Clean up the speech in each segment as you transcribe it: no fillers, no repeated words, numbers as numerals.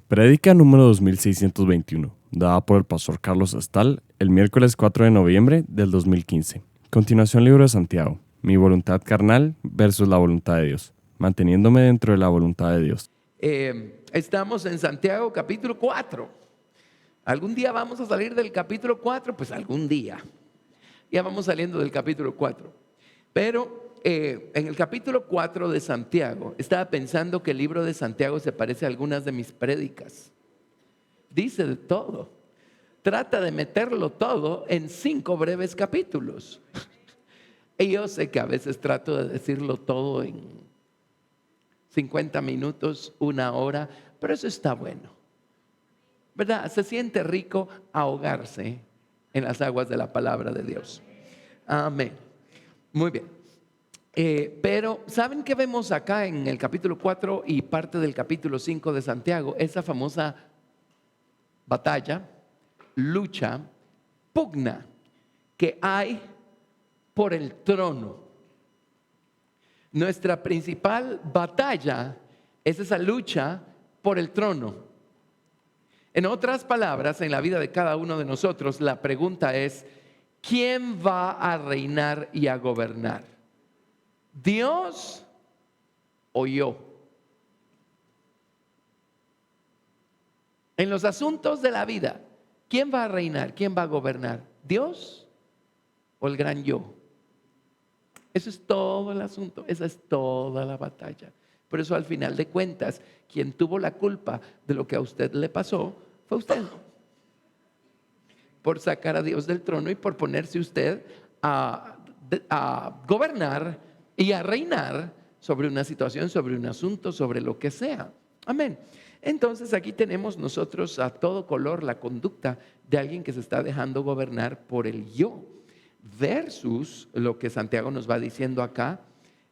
Prédica número 2621, dada por el pastor Carlos Astal el miércoles 4 de noviembre del 2015. Continuación, libro de Santiago. Mi voluntad carnal versus la voluntad de Dios, manteniéndome dentro de la voluntad de Dios. Estamos en Santiago capítulo 4. ¿Algún día vamos a salir del capítulo 4? Pues algún día. Ya vamos saliendo del capítulo 4. Pero en el capítulo 4 de Santiago, estaba pensando que el libro de Santiago se parece a algunas de mis prédicas. Dice de todo. Trata de meterlo todo en 5 breves capítulos. Y yo sé que a veces trato de decirlo todo en 50 minutos, 1 hora, pero eso está bueno, ¿verdad? Se siente rico ahogarse en las aguas de la palabra de Dios. Amén. Muy bien. Pero ¿saben qué vemos acá en el capítulo 4 y parte del capítulo 5 de Santiago? Esa famosa batalla, lucha, pugna que hay por el trono. Nuestra principal batalla es esa lucha por el trono. En otras palabras, en la vida de cada uno de nosotros, la pregunta es: ¿quién va a reinar y a gobernar? ¿Dios o yo? En los asuntos de la vida, ¿quién va a reinar? ¿Quién va a gobernar? ¿Dios o el gran yo? Eso es todo el asunto, esa es toda la batalla. Por eso, al final de cuentas, quien tuvo la culpa de lo que a usted le pasó fue usted, por sacar a Dios del trono y por ponerse usted a gobernar y a reinar sobre una situación, sobre un asunto, sobre lo que sea. Amén. Entonces aquí tenemos nosotros a todo color la conducta de alguien que se está dejando gobernar por el yo, versus lo que Santiago nos va diciendo acá,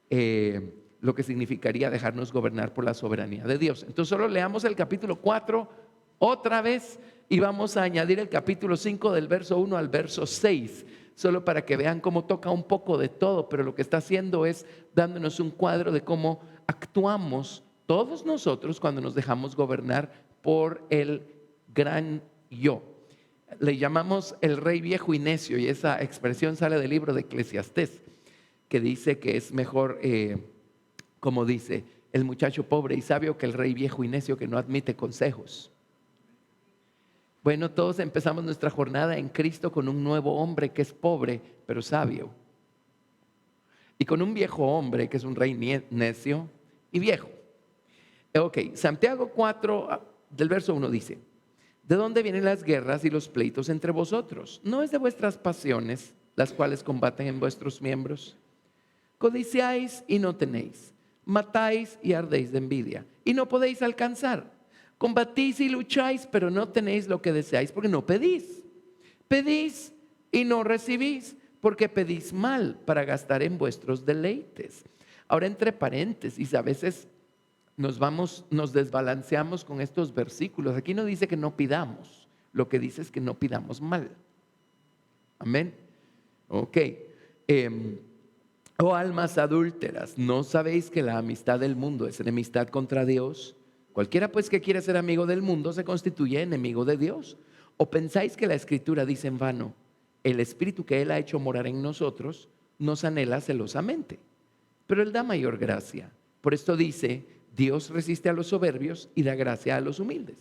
lo que significaría dejarnos gobernar por la soberanía de Dios. Entonces solo leamos el capítulo 4 otra vez y vamos a añadir el capítulo 5 del verso 1 al verso 6, solo para que vean cómo toca un poco de todo, pero lo que está haciendo es dándonos un cuadro de cómo actuamos todos nosotros cuando nos dejamos gobernar por el gran yo. Le llamamos el rey viejo y necio, y esa expresión sale del libro de Eclesiastés, que dice que es mejor, como dice, el muchacho pobre y sabio que el rey viejo y necio que no admite consejos. Bueno, todos empezamos nuestra jornada en Cristo con un nuevo hombre que es pobre pero sabio, y con un viejo hombre que es un rey necio y viejo. Ok, Santiago 4 del verso 1 dice: ¿de dónde vienen las guerras y los pleitos entre vosotros? ¿No es de vuestras pasiones las cuales combaten en vuestros miembros? Codiciáis y no tenéis, matáis y ardéis de envidia y no podéis alcanzar. Combatís y lucháis, pero no tenéis lo que deseáis porque no pedís. Pedís y no recibís porque pedís mal para gastar en vuestros deleites. Ahora, entre paréntesis, a veces nos desbalanceamos con estos versículos. Aquí no dice que no pidamos, lo que dice es que no pidamos mal. Amén. Ok. Oh almas adúlteras, ¿no sabéis que la amistad del mundo es enemistad contra Dios? Cualquiera pues que quiere ser amigo del mundo se constituye enemigo de Dios. ¿O pensáis que la Escritura dice en vano: el Espíritu que Él ha hecho morar en nosotros nos anhela celosamente? Pero Él da mayor gracia. Por esto dice: Dios resiste a los soberbios y da gracia a los humildes.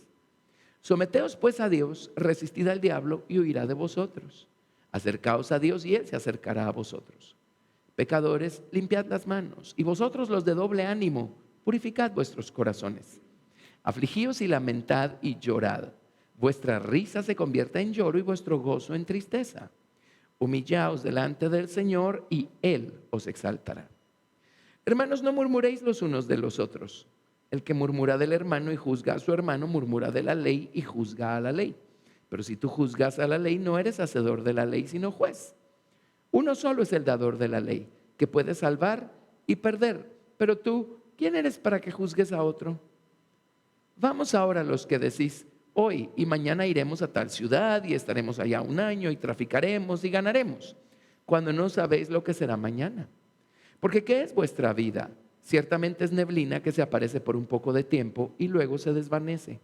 Someteos pues a Dios, resistid al diablo y huirá de vosotros. Acercaos a Dios y Él se acercará a vosotros. Pecadores, limpiad las manos, y vosotros los de doble ánimo, purificad vuestros corazones. Afligíos y lamentad y llorad. Vuestra risa se convierta en lloro y vuestro gozo en tristeza. Humillaos delante del Señor y Él os exaltará. Hermanos, no murmuréis los unos de los otros. El que murmura del hermano y juzga a su hermano, murmura de la ley y juzga a la ley. Pero si tú juzgas a la ley, no eres hacedor de la ley, sino juez. Uno solo es el dador de la ley, que puede salvar y perder. Pero tú, ¿quién eres para que juzgues a otro? Vamos ahora a los que decís: hoy y mañana iremos a tal ciudad y estaremos allá un año y traficaremos y ganaremos, cuando no sabéis lo que será mañana. Porque ¿qué es vuestra vida? Ciertamente es neblina que se aparece por un poco de tiempo y luego se desvanece.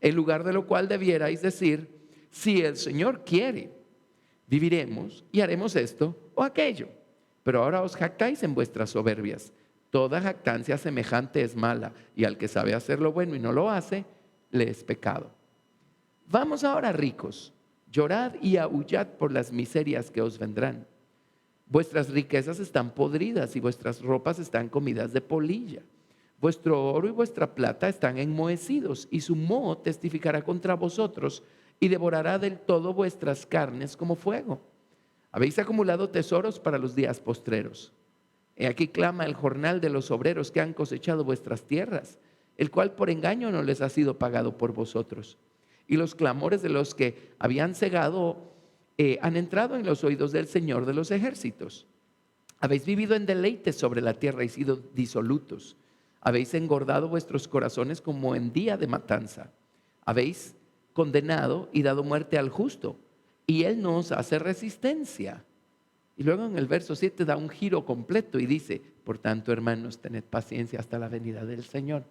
en lugar de lo cual debierais decir: si el Señor quiere, viviremos y haremos esto o aquello. Pero ahora os jactáis en vuestras soberbias. Toda jactancia semejante es mala, y al que sabe hacer lo bueno y no lo hace, le es pecado. Vamos ahora, ricos, llorad y aullad por las miserias que os vendrán. Vuestras riquezas están podridas y vuestras ropas están comidas de polilla. Vuestro oro y vuestra plata están enmohecidos, y su moho testificará contra vosotros y devorará del todo vuestras carnes como fuego. Habéis acumulado tesoros para los días postreros. He aquí clama el jornal de los obreros que han cosechado vuestras tierras, el cual por engaño no les ha sido pagado por vosotros. Y los clamores de los que habían cegado han entrado en los oídos del Señor de los ejércitos. Habéis vivido en deleites sobre la tierra y sido disolutos. Habéis engordado vuestros corazones como en día de matanza. Habéis condenado y dado muerte al justo, y él no os hace resistencia. Y luego en el verso 7 da un giro completo y dice: por tanto, hermanos, tened paciencia hasta la venida del Señor.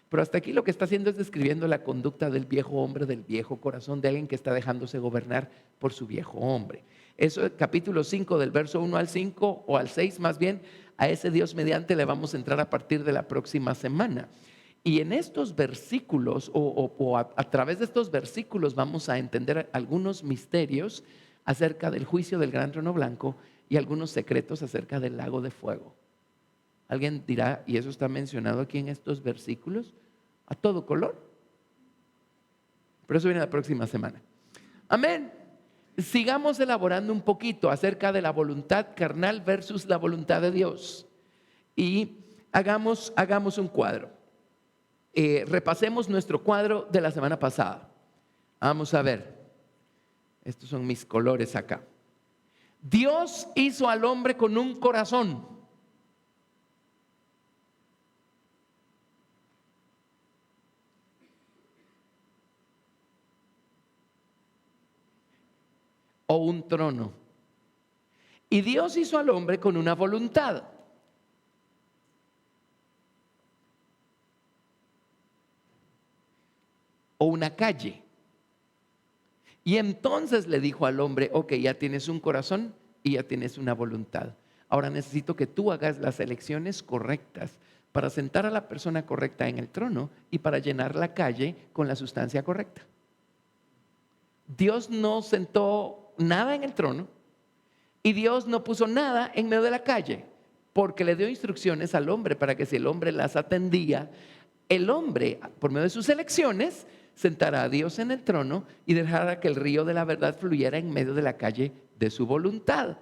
Pero hasta aquí lo que está haciendo es describiendo la conducta del viejo hombre, del viejo corazón, de alguien que está dejándose gobernar por su viejo hombre. Eso es capítulo 5, del verso 1 al 5 o al 6 más bien. A ese Dios mediante le vamos a entrar a partir de la próxima semana. Y en estos versículos a través de estos versículos vamos a entender algunos misterios acerca del juicio del gran trono blanco y algunos secretos acerca del lago de fuego. Alguien dirá: ¿y eso está mencionado aquí en estos versículos? A todo color. Pero eso viene la próxima semana. Amén. Sigamos elaborando un poquito acerca de la voluntad carnal versus la voluntad de Dios. Y hagamos un cuadro. Repasemos nuestro cuadro de la semana pasada. Vamos a ver. Estos son mis colores acá. Dios hizo al hombre con un corazón. O un trono. Y Dios hizo al hombre con una voluntad. O una calle. Y entonces le dijo al hombre: ok, ya tienes un corazón y ya tienes una voluntad. Ahora necesito que tú hagas las elecciones correctas para sentar a la persona correcta en el trono y para llenar la calle con la sustancia correcta. Dios no sentó nada en el trono y Dios no puso nada en medio de la calle, porque le dio instrucciones al hombre para que, si el hombre las atendía, el hombre, por medio de sus elecciones, sentara a Dios en el trono y dejara que el río de la verdad fluyera en medio de la calle de su voluntad.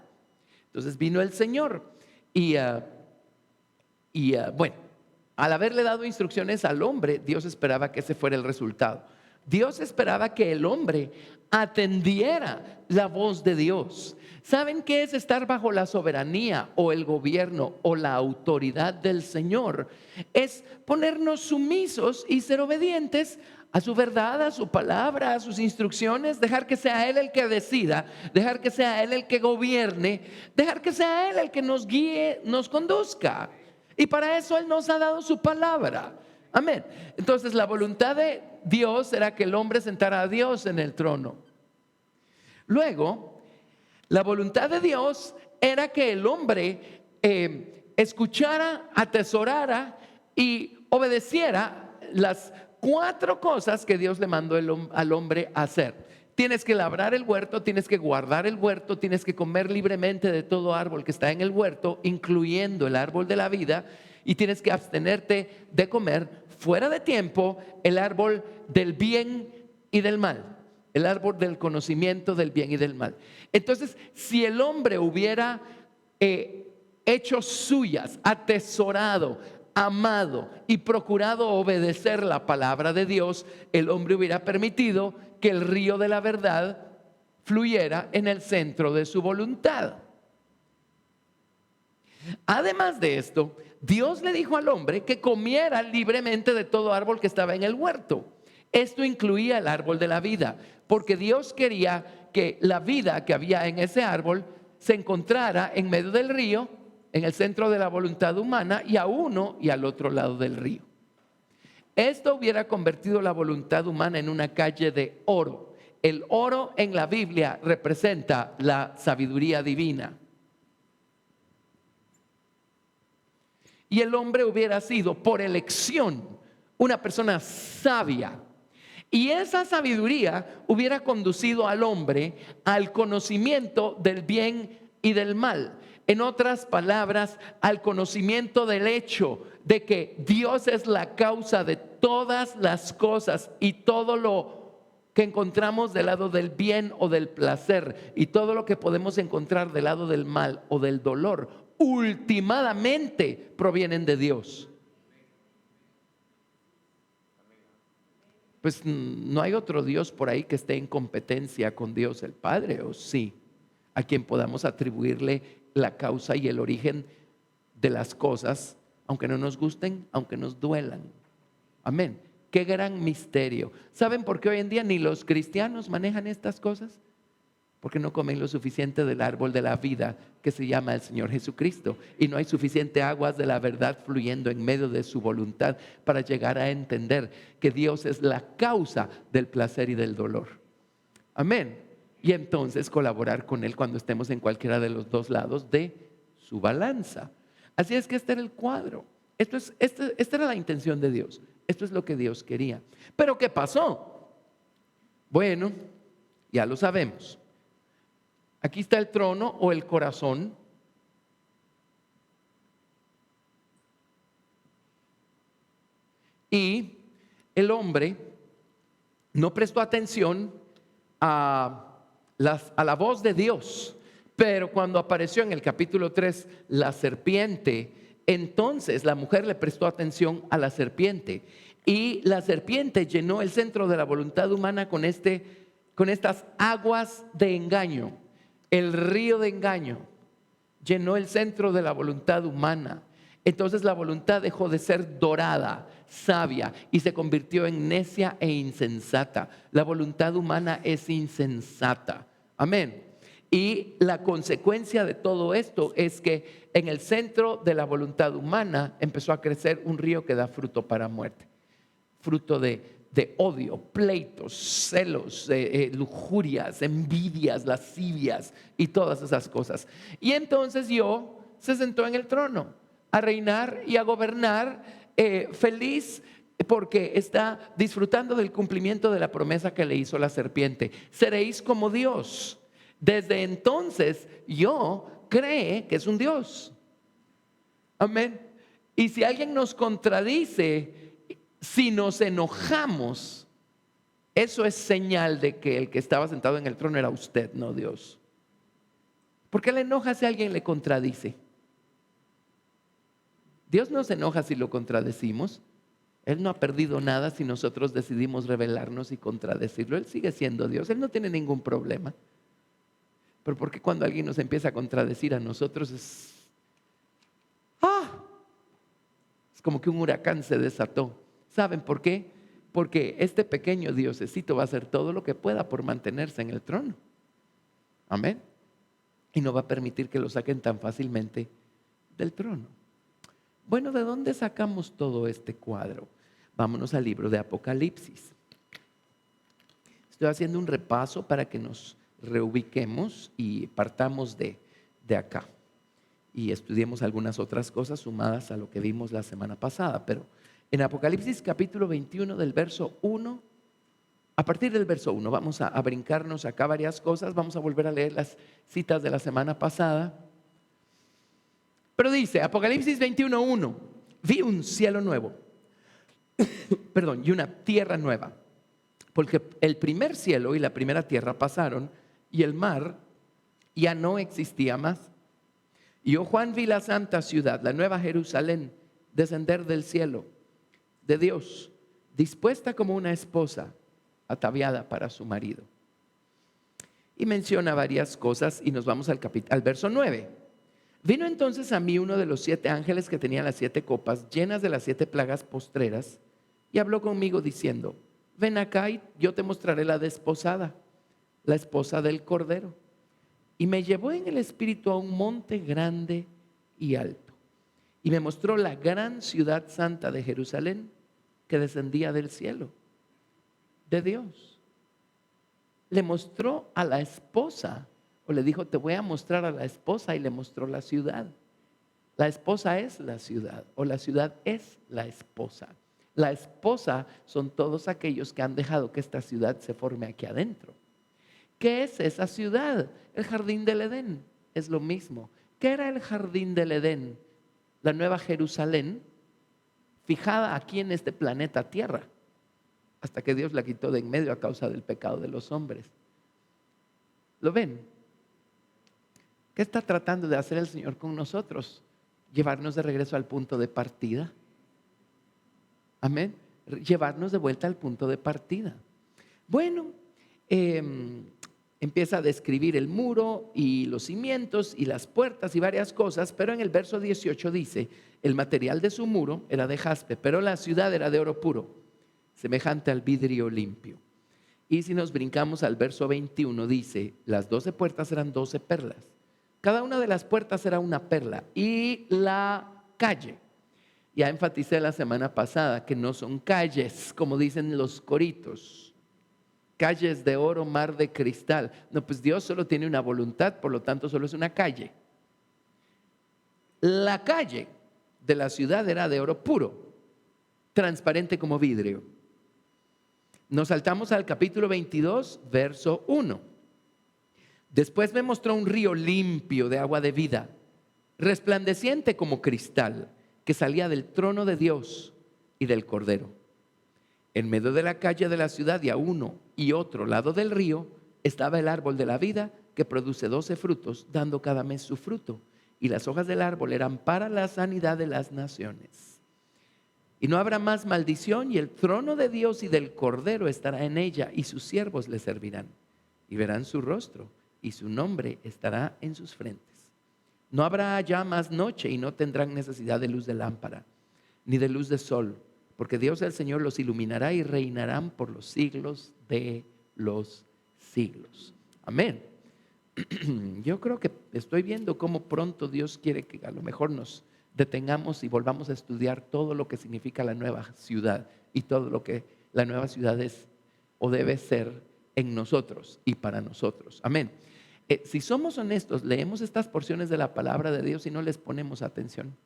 Entonces vino el Señor y bueno, al haberle dado instrucciones al hombre, Dios esperaba que ese fuera el resultado. Dios esperaba que el hombre atendiera la voz de Dios. ¿Saben qué es estar bajo la soberanía o el gobierno o la autoridad del Señor? Es ponernos sumisos y ser obedientes a su verdad, a su palabra, a sus instrucciones, dejar que sea Él el que decida, dejar que sea Él el que gobierne, dejar que sea Él el que nos guíe, nos conduzca. Y para eso Él nos ha dado su palabra. Amén. Entonces la voluntad de Dios era que el hombre sentara a Dios en el trono. Luego, la voluntad de Dios era que el hombre escuchara, atesorara y obedeciera las 4 cosas que Dios le mandó al hombre a hacer. Tienes que labrar el huerto, tienes que guardar el huerto, tienes que comer libremente de todo árbol que está en el huerto, incluyendo el árbol de la vida, y tienes que abstenerte de comer fuera de tiempo el árbol del bien y del mal, el árbol del conocimiento del bien y del mal. Entonces, si el hombre hubiera hecho suyas, atesorado, amado y procurado obedecer la palabra de Dios, el hombre hubiera permitido que el río de la verdad fluyera en el centro de su voluntad. Además de esto, Dios le dijo al hombre que comiera libremente de todo árbol que estaba en el huerto. Esto incluía el árbol de la vida, porque Dios quería que la vida que había en ese árbol se encontrara en medio del río, en el centro de la voluntad humana, y a uno y al otro lado del río. Esto hubiera convertido la voluntad humana en una calle de oro. El oro en la Biblia representa la sabiduría divina. Y el hombre hubiera sido, por elección, una persona sabia. Y esa sabiduría hubiera conducido al hombre al conocimiento del bien y del mal. En otras palabras, al conocimiento del hecho de que Dios es la causa de todas las cosas y todo lo que encontramos del lado del bien o del placer y todo lo que podemos encontrar del lado del mal o del dolor, últimamente provienen de Dios. Pues no hay otro Dios por ahí que esté en competencia con Dios el Padre, ¿o sí? A quien podamos atribuirle la causa y el origen de las cosas, aunque no nos gusten, aunque nos duelan. Amén. Qué gran misterio. ¿Saben por qué hoy en día ni los cristianos manejan estas cosas? Porque no comen lo suficiente del árbol de la vida que se llama el Señor Jesucristo. Y no hay suficiente aguas de la verdad fluyendo en medio de su voluntad para llegar a entender que Dios es la causa del placer y del dolor. Amén. Y entonces colaborar con Él cuando estemos en cualquiera de los dos lados de su balanza. Así es que este era el cuadro. Esta era la intención de Dios. Esto es lo que Dios quería. Pero ¿qué pasó? Bueno, ya lo sabemos. Aquí está el trono o el corazón. Y el hombre no prestó atención a la voz de Dios. Pero cuando apareció en el capítulo 3 la serpiente, entonces la mujer le prestó atención a la serpiente. Y la serpiente llenó el centro de la voluntad humana con estas aguas de engaño. El río de engaño llenó el centro de la voluntad humana. Entonces la voluntad dejó de ser dorada, sabia, y se convirtió en necia e insensata. La voluntad humana es insensata. Amén. Y la consecuencia de todo esto es que en el centro de la voluntad humana empezó a crecer un río que da fruto para muerte. Fruto de odio, pleitos, celos, lujurias, envidias, lascivias y todas esas cosas. Y entonces se sentó en el trono a reinar y a gobernar, feliz porque está disfrutando del cumplimiento de la promesa que le hizo la serpiente. Seréis como Dios. Desde entonces cree que es un Dios. Amén. Y si alguien nos contradice, si nos enojamos, eso es señal de que el que estaba sentado en el trono era usted, no Dios. ¿Por qué le enoja si alguien le contradice? Dios no se enoja si lo contradecimos. Él no ha perdido nada si nosotros decidimos rebelarnos y contradecirlo. Él sigue siendo Dios, Él no tiene ningún problema. Pero ¿por qué cuando alguien nos empieza a contradecir a nosotros es como que un huracán se desató? ¿Saben por qué? Porque este pequeño diosecito va a hacer todo lo que pueda por mantenerse en el trono. Amén. Y no va a permitir que lo saquen tan fácilmente del trono. Bueno, ¿de dónde sacamos todo este cuadro? Vámonos al libro de Apocalipsis. Estoy haciendo un repaso para que nos reubiquemos y partamos de acá. Y estudiemos algunas otras cosas sumadas a lo que vimos la semana pasada. Pero en Apocalipsis capítulo 21 del verso 1, a partir del verso 1, vamos a brincarnos acá varias cosas. Vamos a volver a leer las citas de la semana pasada. Pero dice, Apocalipsis 21:1, vi un cielo nuevo, y una tierra nueva, porque el primer cielo y la primera tierra pasaron y el mar ya no existía más. Y yo, Juan, vi la santa ciudad, la nueva Jerusalén, descender del cielo de Dios, dispuesta como una esposa ataviada para su marido. Y menciona varias cosas y nos vamos al verso 9. Vino entonces a mí uno de los 7 ángeles que tenía las 7 copas llenas de las 7 plagas postreras y habló conmigo diciendo, ven acá y yo te mostraré la desposada, la esposa del Cordero. Y me llevó en el espíritu a un monte grande y alto y me mostró la gran ciudad santa de Jerusalén, que descendía del cielo, de Dios. Le mostró a la esposa, o le dijo, te voy a mostrar a la esposa, y le mostró la ciudad. La esposa es la ciudad, o la ciudad es la esposa. La esposa son todos aquellos que han dejado que esta ciudad se forme aquí adentro. ¿Qué es esa ciudad? El jardín del Edén. Es lo mismo. ¿Qué era el jardín del Edén? La nueva Jerusalén, fijada aquí en este planeta Tierra, hasta que Dios la quitó de en medio a causa del pecado de los hombres. ¿Lo ven? ¿Qué está tratando de hacer el Señor con nosotros? Llevarnos de regreso al punto de partida. Amén. Llevarnos de vuelta al punto de partida. Bueno, empieza a describir el muro y los cimientos y las puertas y varias cosas, pero en el verso 18 dice, el material de su muro era de jaspe, pero la ciudad era de oro puro, semejante al vidrio limpio. Y si nos brincamos al verso 21 dice, las 12 puertas eran 12 perlas. Cada una de las puertas era una perla. Y la calle, ya enfaticé la semana pasada que no son calles, como dicen los coritos, calles de oro, mar de cristal. No, pues Dios solo tiene una voluntad, por lo tanto solo es una calle. La calle de la ciudad era de oro puro, transparente como vidrio. Nos saltamos al capítulo 22, verso 1. Después me mostró un río limpio de agua de vida, resplandeciente como cristal, que salía del trono de Dios y del Cordero. En medio de la calle de la ciudad y a uno y otro lado del río estaba el árbol de la vida, que produce 12 frutos, dando cada mes su fruto. Y las hojas del árbol eran para la sanidad de las naciones. Y no habrá más maldición, y el trono de Dios y del Cordero estará en ella, y sus siervos le servirán. Y verán su rostro, y su nombre estará en sus frentes. No habrá ya más noche, y no tendrán necesidad de luz de lámpara, ni de luz de sol, porque Dios el Señor los iluminará y reinarán por los siglos de los siglos. Amén. Yo creo que estoy viendo cómo pronto Dios quiere que a lo mejor nos detengamos y volvamos a estudiar todo lo que significa la nueva ciudad y todo lo que la nueva ciudad es o debe ser en nosotros y para nosotros. Amén. Si somos honestos, leemos estas porciones de la palabra de Dios y no les ponemos atención.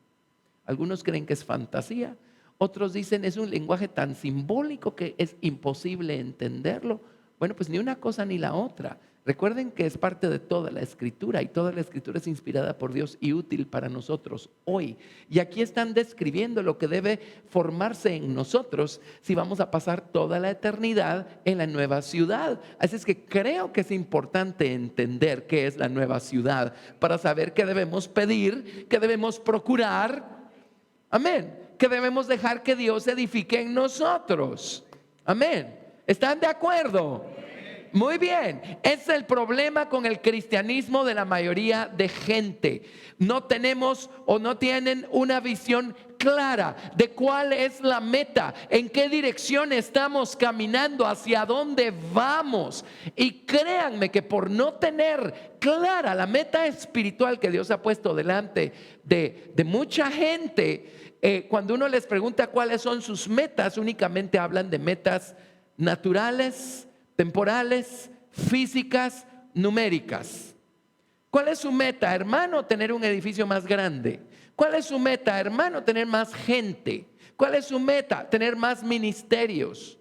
Algunos creen que es fantasía, otros dicen es un lenguaje tan simbólico que es imposible entenderlo. Bueno, pues ni una cosa ni la otra. Recuerden que es parte de toda la Escritura, y toda la Escritura es inspirada por Dios y útil para nosotros hoy. Y aquí están describiendo lo que debe formarse en nosotros si vamos a pasar toda la eternidad en la nueva ciudad. Así es que creo que es importante entender qué es la nueva ciudad para saber qué debemos pedir, qué debemos procurar. Amén. Que debemos dejar que Dios edifique en nosotros. Amén. ¿Están de acuerdo? Muy bien, ese es el problema con el cristianismo de la mayoría de gente. No tenemos o no tienen una visión clara de cuál es la meta, en qué dirección estamos caminando, hacia dónde vamos. Y créanme que por no tener clara la meta espiritual que Dios ha puesto delante de mucha gente, cuando uno les pregunta cuáles son sus metas, únicamente hablan de metas naturales, temporales, físicas, numéricas. ¿Cuál es su meta, hermano? Tener un edificio más grande. ¿Cuál es su meta, hermano? Tener más gente. ¿Cuál es su meta? Tener más ministerios.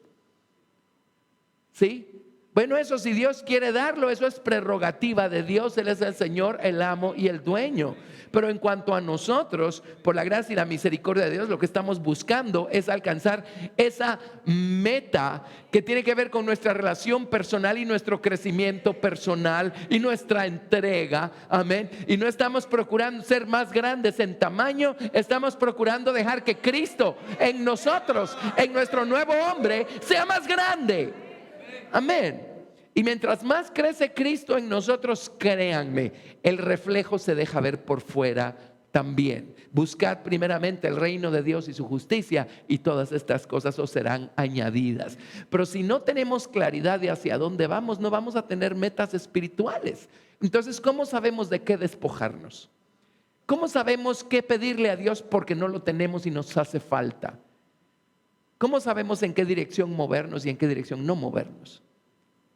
¿Sí? Bueno, eso si Dios quiere darlo, eso es prerrogativa de Dios. Él es el Señor, el amo y el dueño. Pero en cuanto a nosotros, por la gracia y la misericordia de Dios, lo que estamos buscando es alcanzar esa meta que tiene que ver con nuestra relación personal y nuestro crecimiento personal y nuestra entrega. Amén. Y no estamos procurando ser más grandes en tamaño, estamos procurando dejar que Cristo en nosotros, en nuestro nuevo hombre, sea más grande. Amén. Y mientras más crece Cristo en nosotros, créanme, el reflejo se deja ver por fuera también. Buscad primeramente el reino de Dios y su justicia, y todas estas cosas os serán añadidas. Pero si no tenemos claridad de hacia dónde vamos, no vamos a tener metas espirituales. Entonces, ¿cómo sabemos de qué despojarnos? ¿Cómo sabemos qué pedirle a Dios porque no lo tenemos y nos hace falta? ¿Cómo sabemos en qué dirección movernos y en qué dirección no movernos?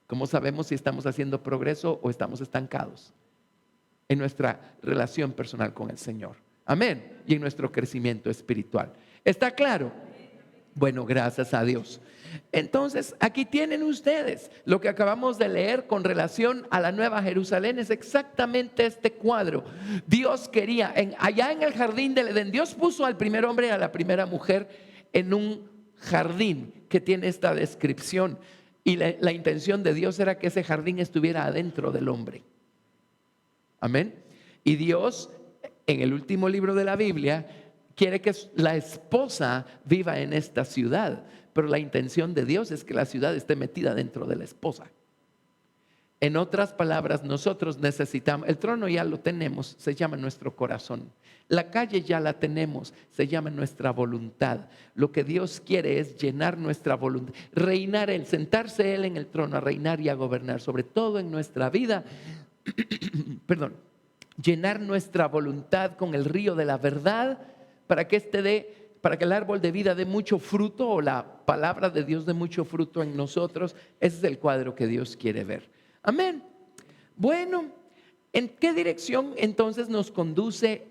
¿Cómo sabemos si estamos haciendo progreso o estamos estancados en nuestra relación personal con el Señor? Amén. Y en nuestro crecimiento espiritual. ¿Está claro? Bueno, gracias a Dios. Entonces, aquí tienen ustedes lo que acabamos de leer con relación a la Nueva Jerusalén. Es exactamente este cuadro. Dios quería, allá en el jardín del Edén, Dios puso al primer hombre y a la primera mujer en un jardín que tiene esta descripción. Y la intención de Dios era que ese jardín estuviera adentro del hombre. Amén. Y Dios, en el último libro de la Biblia, quiere que la esposa viva en esta ciudad, pero la intención de Dios es que la ciudad esté metida dentro de la esposa. En otras palabras, nosotros necesitamos, el trono ya lo tenemos, se llama nuestro corazón. La calle ya la tenemos, se llama nuestra voluntad. Lo que Dios quiere es llenar nuestra voluntad, reinar Él, sentarse Él en el trono, a reinar y a gobernar, sobre todo en nuestra vida. Perdón, llenar nuestra voluntad con el río de la verdad, para que para que el árbol de vida dé mucho fruto, o la palabra de Dios dé mucho fruto en nosotros. Ese es el cuadro que Dios quiere ver. Amén. Bueno, ¿en qué dirección entonces nos conduce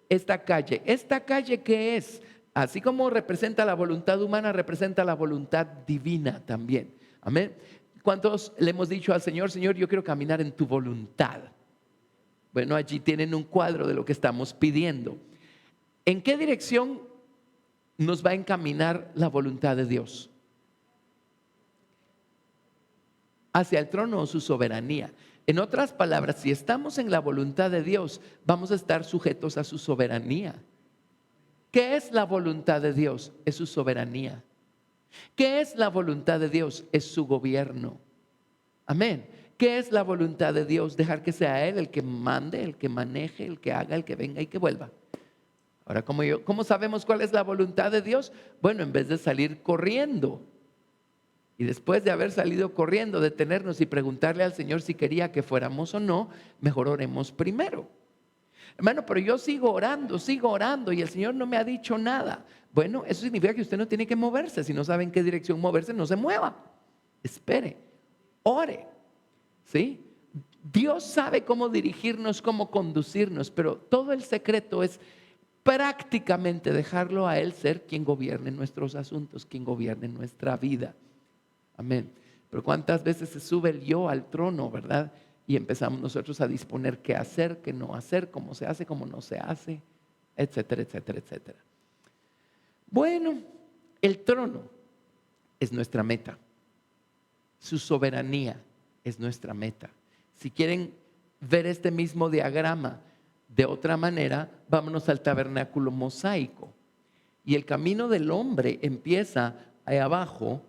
esta calle? ¿Esta calle qué es? Así como representa la voluntad humana, representa la voluntad divina también. Amén. ¿Cuántos le hemos dicho al Señor: Señor, yo quiero caminar en tu voluntad? Bueno, allí tienen un cuadro de lo que estamos pidiendo. ¿En qué dirección nos va a encaminar la voluntad de Dios? Hacia el trono o su soberanía. En otras palabras, si estamos en la voluntad de Dios, vamos a estar sujetos a su soberanía. ¿Qué es la voluntad de Dios? Es su soberanía. ¿Qué es la voluntad de Dios? Es su gobierno. Amén. ¿Qué es la voluntad de Dios? Dejar que sea Él el que mande, el que maneje, el que haga, el que venga y que vuelva. Ahora, ¿cómo sabemos cuál es la voluntad de Dios? Bueno, en vez de salir corriendo y después de haber salido corriendo, detenernos y preguntarle al Señor si quería que fuéramos o no, mejor oremos primero. Hermano, pero yo sigo orando y el Señor no me ha dicho nada. Bueno, eso significa que usted no tiene que moverse. Si no sabe en qué dirección moverse, no se mueva. Espere, ore. ¿Sí? Dios sabe cómo dirigirnos, cómo conducirnos, pero todo el secreto es prácticamente dejarlo a Él ser quien gobierne nuestros asuntos, quien gobierne nuestra vida. Amén. Pero cuántas veces se sube el yo al trono, ¿verdad? Y empezamos nosotros a disponer qué hacer, qué no hacer, cómo se hace, cómo no se hace, etcétera, etcétera, etcétera. Bueno, el trono es nuestra meta. Su soberanía es nuestra meta. Si quieren ver este mismo diagrama de otra manera, vámonos al tabernáculo mosaico. Y el camino del hombre empieza ahí abajo.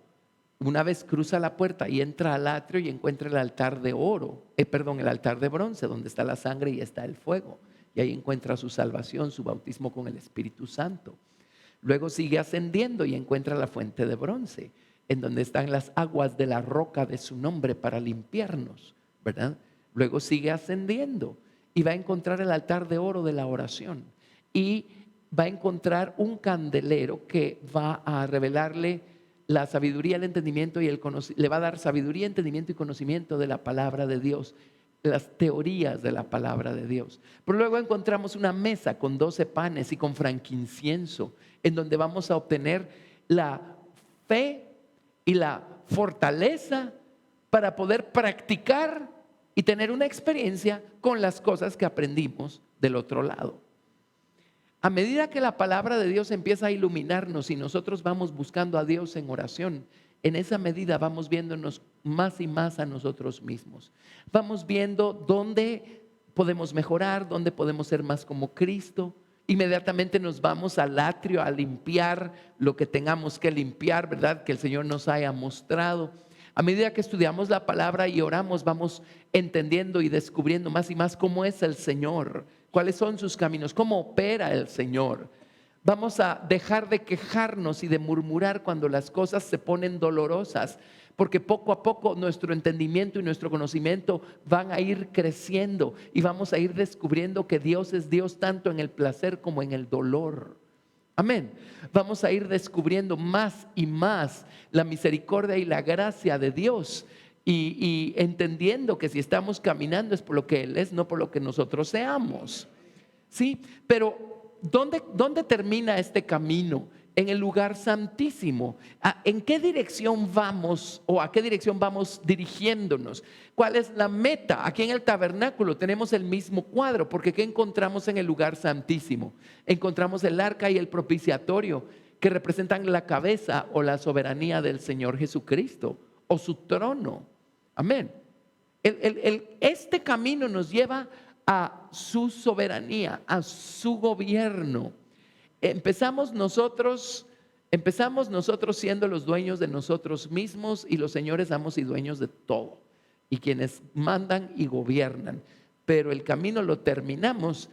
Una vez cruza la puerta y entra al atrio y encuentra el altar de oro, el altar de bronce, donde está la sangre y está el fuego. Y ahí encuentra su salvación, su bautismo con el Espíritu Santo. Luego sigue ascendiendo y encuentra la fuente de bronce, en donde están las aguas de la roca de su nombre para limpiarnos, ¿verdad? Luego sigue ascendiendo y va a encontrar el altar de oro de la oración. Y va a encontrar un candelero que va a revelarle la sabiduría, el entendimiento y le va a dar sabiduría, entendimiento y conocimiento de la palabra de Dios, las teorías de la palabra de Dios. Pero luego encontramos una mesa con 12 panes y con frankincenso, en donde vamos a obtener la fe y la fortaleza para poder practicar y tener una experiencia con las cosas que aprendimos del otro lado. A medida que la palabra de Dios empieza a iluminarnos y nosotros vamos buscando a Dios en oración, en esa medida vamos viéndonos más y más a nosotros mismos. Vamos viendo dónde podemos mejorar, dónde podemos ser más como Cristo. Inmediatamente nos vamos al atrio a limpiar lo que tengamos que limpiar, ¿verdad? Que el Señor nos haya mostrado. A medida que estudiamos la palabra y oramos, vamos entendiendo y descubriendo más y más cómo es el Señor, cuáles son sus caminos, cómo opera el Señor. Vamos a dejar de quejarnos y de murmurar cuando las cosas se ponen dolorosas, porque poco a poco nuestro entendimiento y nuestro conocimiento van a ir creciendo y vamos a ir descubriendo que Dios es Dios tanto en el placer como en el dolor. Amén. Vamos a ir descubriendo más y más la misericordia y la gracia de Dios y entendiendo que si estamos caminando es por lo que Él es, no por lo que nosotros seamos. Sí, pero ¿dónde termina este camino? En el lugar santísimo. ¿En qué dirección vamos o a qué dirección vamos dirigiéndonos? ¿Cuál es la meta? Aquí en el tabernáculo tenemos el mismo cuadro, porque ¿qué encontramos en el lugar santísimo? Encontramos el arca y el propiciatorio, que representan la cabeza o la soberanía del Señor Jesucristo o su trono. Amén. Este camino nos lleva a su soberanía, a su gobierno. Empezamos nosotros siendo los dueños de nosotros mismos y los señores, amos y dueños de todo, y quienes mandan y gobiernan. Pero el camino lo terminamos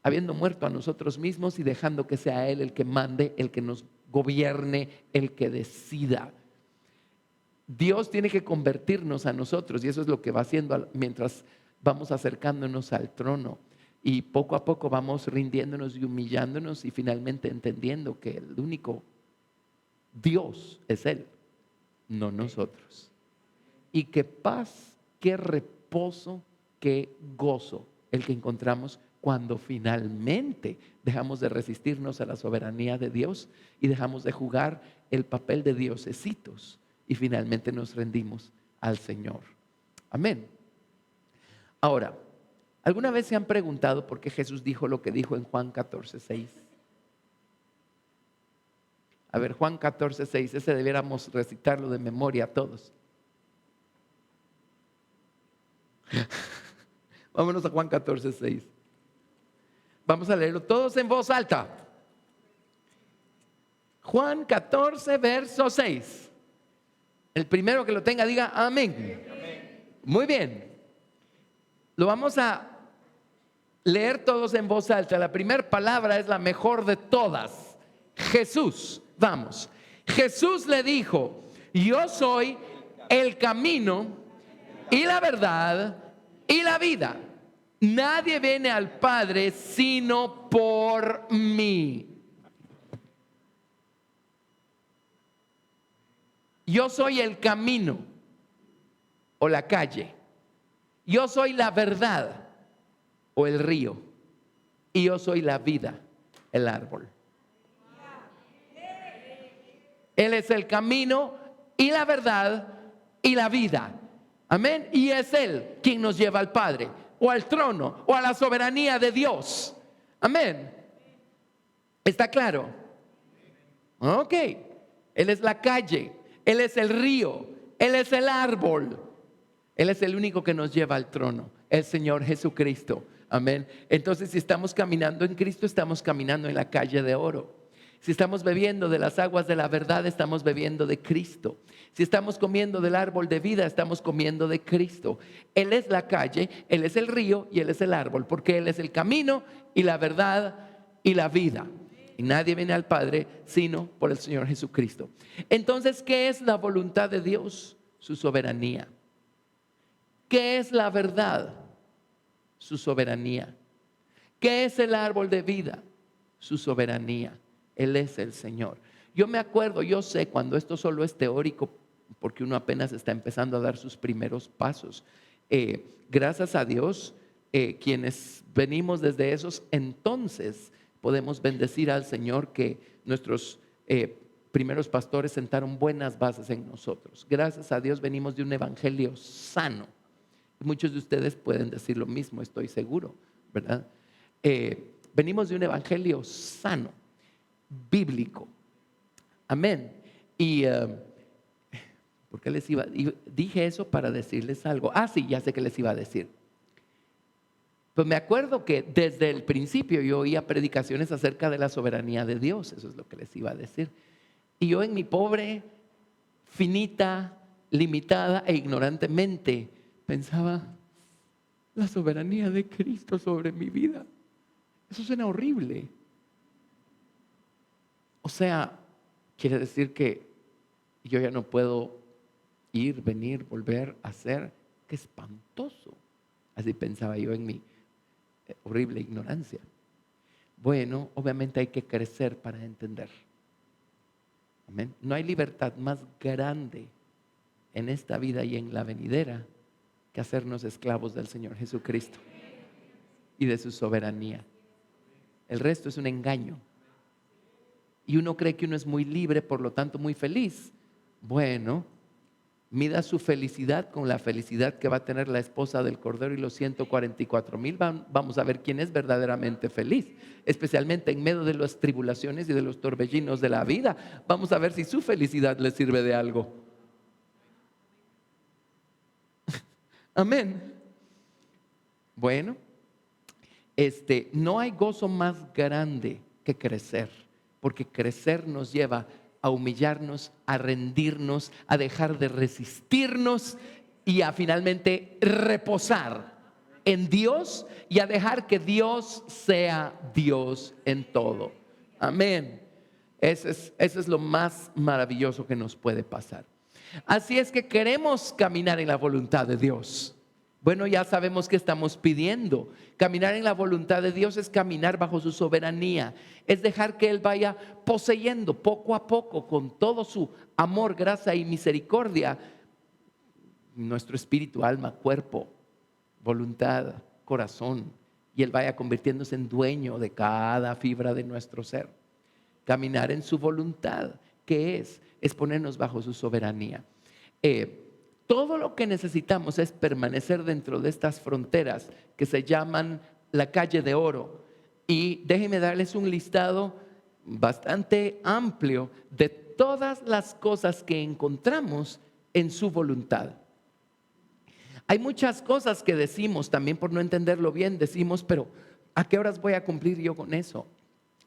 habiendo muerto a nosotros mismos y dejando que sea Él el que mande, el que nos gobierne, el que decida. Dios tiene que convertirnos a nosotros, y eso es lo que va haciendo mientras vamos acercándonos al trono. Y poco a poco vamos rindiéndonos y humillándonos y finalmente entendiendo que el único Dios es Él, no nosotros. Y qué paz, qué reposo, qué gozo el que encontramos cuando finalmente dejamos de resistirnos a la soberanía de Dios y dejamos de jugar el papel de diosesitos y finalmente nos rendimos al Señor. Amén. Ahora, ¿alguna vez se han preguntado por qué Jesús dijo lo que dijo en Juan 14:6? A ver, Juan 14:6, ese debiéramos recitarlo de memoria a todos. Vámonos a Juan 14:6. Vamos a leerlo todos en voz alta. Juan 14, verso 6. El primero que lo tenga diga amén. Muy bien. Lo vamos a leer todos en voz alta. La primera palabra es la mejor de todas. Jesús. Vamos. Jesús le dijo: yo soy el camino y la verdad y la vida. Nadie viene al Padre sino por mí. Yo soy el camino o la calle. Yo soy la verdad o el río. Y yo soy la vida, el árbol. Él es el camino y la verdad y la vida. Amén. Y es Él quien nos lleva al Padre o al trono o a la soberanía de Dios. Amén. ¿Está claro? Ok. Él es la calle. Él es el río. Él es el árbol. Él es el único que nos lleva al trono, el Señor Jesucristo. Amén. Entonces, si estamos caminando en Cristo, estamos caminando en la calle de oro. Si estamos bebiendo de las aguas de la verdad, estamos bebiendo de Cristo. Si estamos comiendo del árbol de vida, estamos comiendo de Cristo. Él es la calle, Él es el río y Él es el árbol, porque Él es el camino y la verdad y la vida. Y nadie viene al Padre sino por el Señor Jesucristo. Entonces, ¿qué es la voluntad de Dios? Su soberanía. ¿Qué es la verdad? Su soberanía. ¿Qué es el árbol de vida? Su soberanía. Él es el Señor. Yo me acuerdo, yo sé cuando esto solo es teórico, porque uno apenas está empezando a dar sus primeros pasos. Gracias a Dios, quienes venimos desde esos entonces, podemos bendecir al Señor que nuestros primeros pastores sentaron buenas bases en nosotros. Gracias a Dios venimos de un evangelio sano. Muchos de ustedes pueden decir lo mismo, estoy seguro, ¿verdad? Venimos de un evangelio sano, bíblico. Amén. Y ¿por qué les iba? Dije eso para decirles algo. Sí, ya sé que les iba a decir. Pues me acuerdo que desde el principio yo oía predicaciones acerca de la soberanía de Dios. Eso es lo que les iba a decir. Y yo en mi pobre, finita, limitada e ignorantemente pensaba: la soberanía de Cristo sobre mi vida. Eso suena horrible. O sea, quiere decir que yo ya no puedo ir, venir, volver a hacer. ¡Qué espantoso! Así pensaba yo en mi horrible ignorancia. Bueno, obviamente hay que crecer para entender. Amén. No hay libertad más grande en esta vida y en la venidera que hacernos esclavos del Señor Jesucristo y de su soberanía. El resto es un engaño. Y uno cree que uno es muy libre, por lo tanto muy feliz. Bueno, mida su felicidad con la felicidad que va a tener la esposa del Cordero y los 144,000. Vamos a ver quién es verdaderamente feliz, especialmente en medio de las tribulaciones y de los torbellinos de la vida. Vamos a ver si su felicidad le sirve de algo. Amén. Bueno, no hay gozo más grande que crecer, porque crecer nos lleva a humillarnos, a rendirnos, a dejar de resistirnos y a finalmente reposar en Dios y a dejar que Dios sea Dios en todo. Amén. Eso es lo más maravilloso que nos puede pasar. Así es que queremos caminar en la voluntad de Dios. Bueno, ya sabemos que estamos pidiendo. Caminar en la voluntad de Dios es caminar bajo su soberanía. Es dejar que Él vaya poseyendo poco a poco, con todo su amor, gracia y misericordia, nuestro espíritu, alma, cuerpo, voluntad, corazón. Y Él vaya convirtiéndose en dueño de cada fibra de nuestro ser. Caminar en su voluntad, ¿qué es? Es ponernos bajo su soberanía. Todo lo que necesitamos es permanecer dentro de estas fronteras que se llaman la calle de oro. Y déjenme darles un listado bastante amplio de todas las cosas que encontramos en su voluntad. Hay muchas cosas que decimos, también por no entenderlo bien, decimos, pero ¿a qué horas voy a cumplir yo con eso?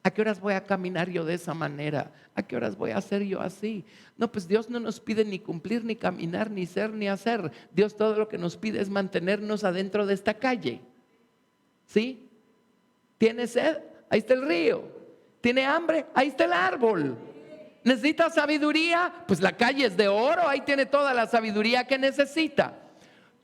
¿A qué horas voy a caminar yo de esa manera? ¿A qué horas voy a hacer yo así? No, pues Dios no nos pide ni cumplir, ni caminar, ni ser, ni hacer. Dios todo lo que nos pide es mantenernos adentro de esta calle. ¿Sí? ¿Tiene sed? Ahí está el río. ¿Tiene hambre? Ahí está el árbol. ¿Necesita sabiduría? Pues la calle es de oro, ahí tiene toda la sabiduría que necesita.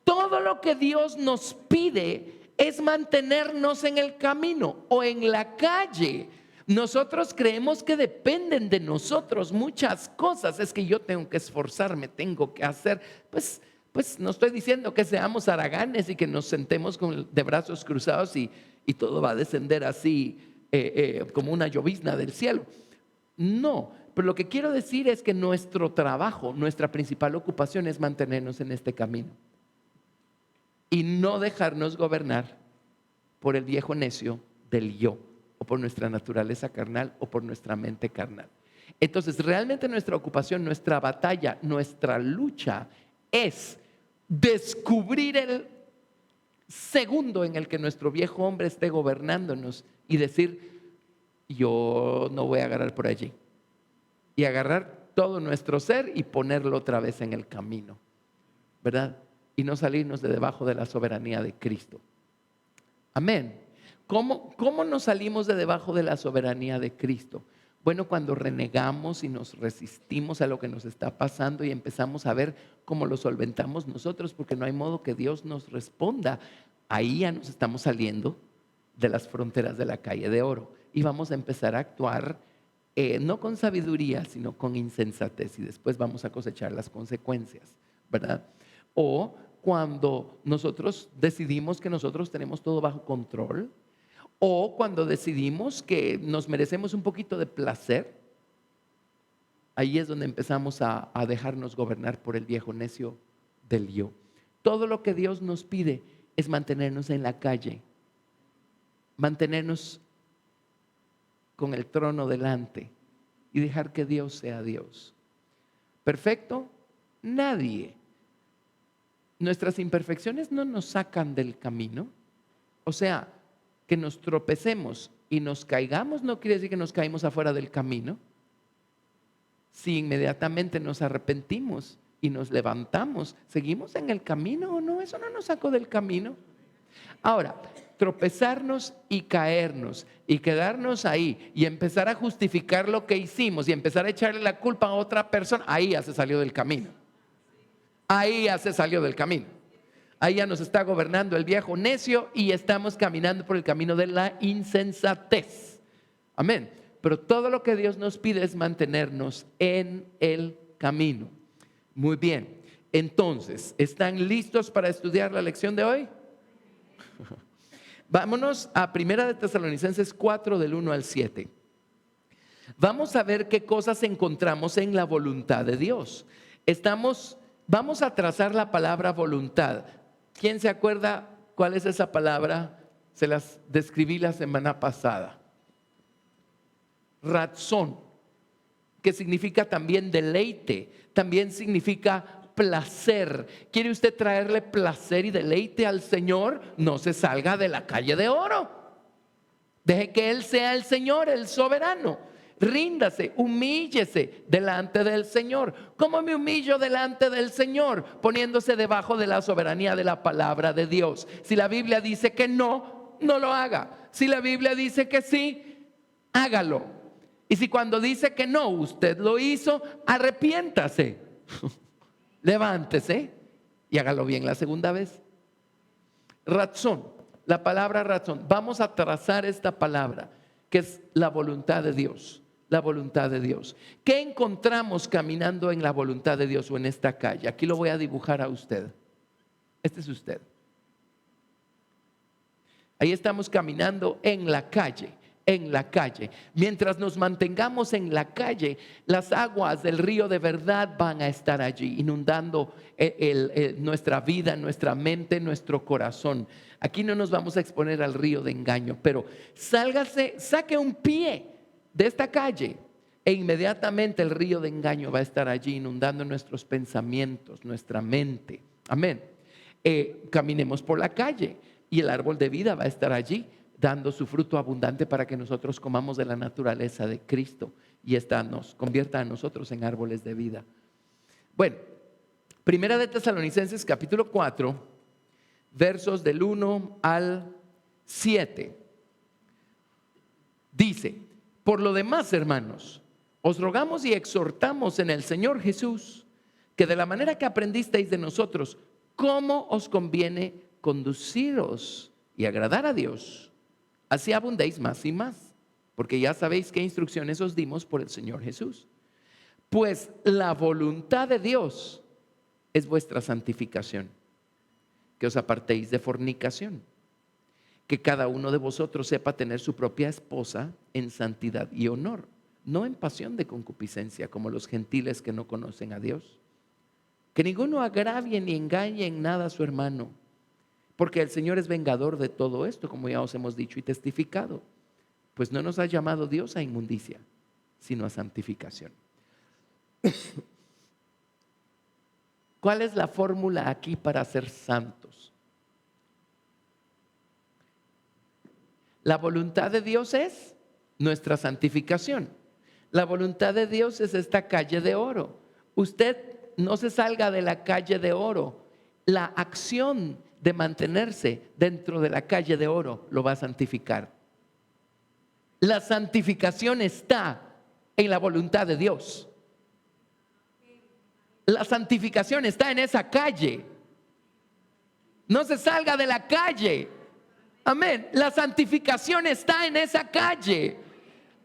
Todo lo que Dios nos pide es mantenernos en el camino o en la calle. Nosotros creemos que dependen de nosotros muchas cosas. Es que yo tengo que esforzarme, tengo que hacer. Pues no estoy diciendo que seamos haraganes y que nos sentemos de brazos cruzados y todo va a descender así como una llovizna del cielo. No, pero lo que quiero decir es que nuestro trabajo, nuestra principal ocupación es mantenernos en este camino y no dejarnos gobernar por el viejo necio del yo, o por nuestra naturaleza carnal, o por nuestra mente carnal. Entonces, realmente nuestra ocupación, nuestra batalla, nuestra lucha es descubrir el segundo en el que nuestro viejo hombre esté gobernándonos y decir, yo no voy a agarrar por allí. Y agarrar todo nuestro ser y ponerlo otra vez en el camino, ¿verdad? Y no salirnos de debajo de la soberanía de Cristo. Amén. ¿Cómo nos salimos de debajo de la soberanía de Cristo? Bueno, cuando renegamos y nos resistimos a lo que nos está pasando y empezamos a ver cómo lo solventamos nosotros, porque no hay modo que Dios nos responda. Ahí ya nos estamos saliendo de las fronteras de la calle de oro y vamos a empezar a actuar no con sabiduría, sino con insensatez, y después vamos a cosechar las consecuencias, ¿verdad? O cuando nosotros decidimos que nosotros tenemos todo bajo control, o cuando decidimos que nos merecemos un poquito de placer, ahí es donde empezamos a dejarnos gobernar por el viejo necio del yo. Todo lo que Dios nos pide es mantenernos en la calle, mantenernos con el trono delante y dejar que Dios sea Dios. ¿Perfecto? Nadie. Nuestras imperfecciones no nos sacan del camino. O sea, que nos tropecemos y nos caigamos no quiere decir que nos caímos afuera del camino. Si inmediatamente nos arrepentimos y nos levantamos, ¿seguimos en el camino o no? Eso no nos sacó del camino. Ahora, tropezarnos y caernos y quedarnos ahí y empezar a justificar lo que hicimos y empezar a echarle la culpa a otra persona, ahí ya se salió del camino. Ahí ya se salió del camino. Ahí ya nos está gobernando el viejo necio y estamos caminando por el camino de la insensatez. Amén. Pero todo lo que Dios nos pide es mantenernos en el camino. Muy bien. Entonces, ¿están listos para estudiar la lección de hoy? Vámonos a 1 Tesalonicenses 4 del 1 al 7. Vamos a ver qué cosas encontramos en la voluntad de Dios. Vamos a trazar la palabra voluntad. ¿Quién se acuerda cuál es esa palabra? Se las describí la semana pasada. Razón, que significa también deleite, también significa placer. ¿Quiere usted traerle placer y deleite al Señor? No se salga de la calle de oro. Deje que Él sea el Señor, el soberano. Ríndase, humíllese delante del Señor. ¿Cómo me humillo delante del Señor? Poniéndose debajo de la soberanía de la palabra de Dios. Si la Biblia dice que no, no lo haga. Si la Biblia dice que sí, hágalo. Y si cuando dice que no, usted lo hizo, arrepiéntase. Levántese y hágalo bien la segunda vez. Razón, la palabra razón. Vamos a trazar esta palabra, que es la voluntad de Dios. La voluntad de Dios. ¿Qué encontramos caminando en la voluntad de Dios o en esta calle? Aquí lo voy a dibujar a usted. Este es usted. Ahí estamos caminando en la calle. En la calle. Mientras nos mantengamos en la calle, las aguas del río de verdad van a estar allí, inundando nuestra vida, nuestra mente, nuestro corazón. Aquí no nos vamos a exponer al río de engaño, pero saque un pie de esta calle e inmediatamente el río de engaño va a estar allí, inundando nuestros pensamientos, nuestra mente. Amén. Caminemos por la calle y el árbol de vida va a estar allí, dando su fruto abundante para que nosotros comamos de la naturaleza de Cristo y esta nos convierta a nosotros en árboles de vida. Bueno, 1 Tesalonicenses capítulo 4, versos del 1 al 7. Dice: por lo demás, hermanos, os rogamos y exhortamos en el Señor Jesús, que de la manera que aprendisteis de nosotros, cómo os conviene conduciros y agradar a Dios, así abundéis más y más, porque ya sabéis qué instrucciones os dimos por el Señor Jesús. Pues la voluntad de Dios es vuestra santificación, que os apartéis de fornicación, que cada uno de vosotros sepa tener su propia esposa en santidad y honor, no en pasión de concupiscencia como los gentiles que no conocen a Dios. Que ninguno agravie ni engañe en nada a su hermano, porque el Señor es vengador de todo esto, como ya os hemos dicho y testificado. Pues no nos ha llamado Dios a inmundicia, sino a santificación. ¿Cuál es la fórmula aquí para ser santos? La voluntad de Dios es nuestra santificación. La voluntad de Dios es esta calle de oro. Usted no se salga de la calle de oro. La acción de mantenerse dentro de la calle de oro lo va a santificar. La santificación está en la voluntad de Dios. La santificación está en esa calle. No se salga de la calle. Amén. La santificación está en esa calle.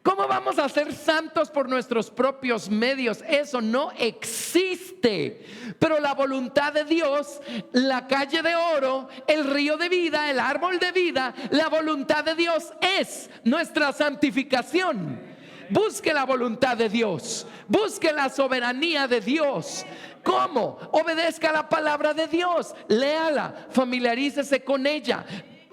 ¿Cómo vamos a ser santos por nuestros propios medios? Eso no existe. Pero la voluntad de Dios, la calle de oro, el río de vida, el árbol de vida, la voluntad de Dios es nuestra santificación. Busque la voluntad de Dios. Busque la soberanía de Dios. ¿Cómo? Obedezca la palabra de Dios. Léala, familiarícese con ella.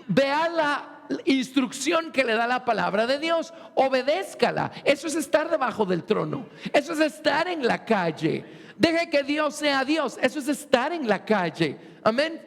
Vea la instrucción que le da la palabra de Dios, obedézcala. Eso es estar debajo del trono, eso es estar en la calle. Deje que Dios sea Dios, eso es estar en la calle. Amén.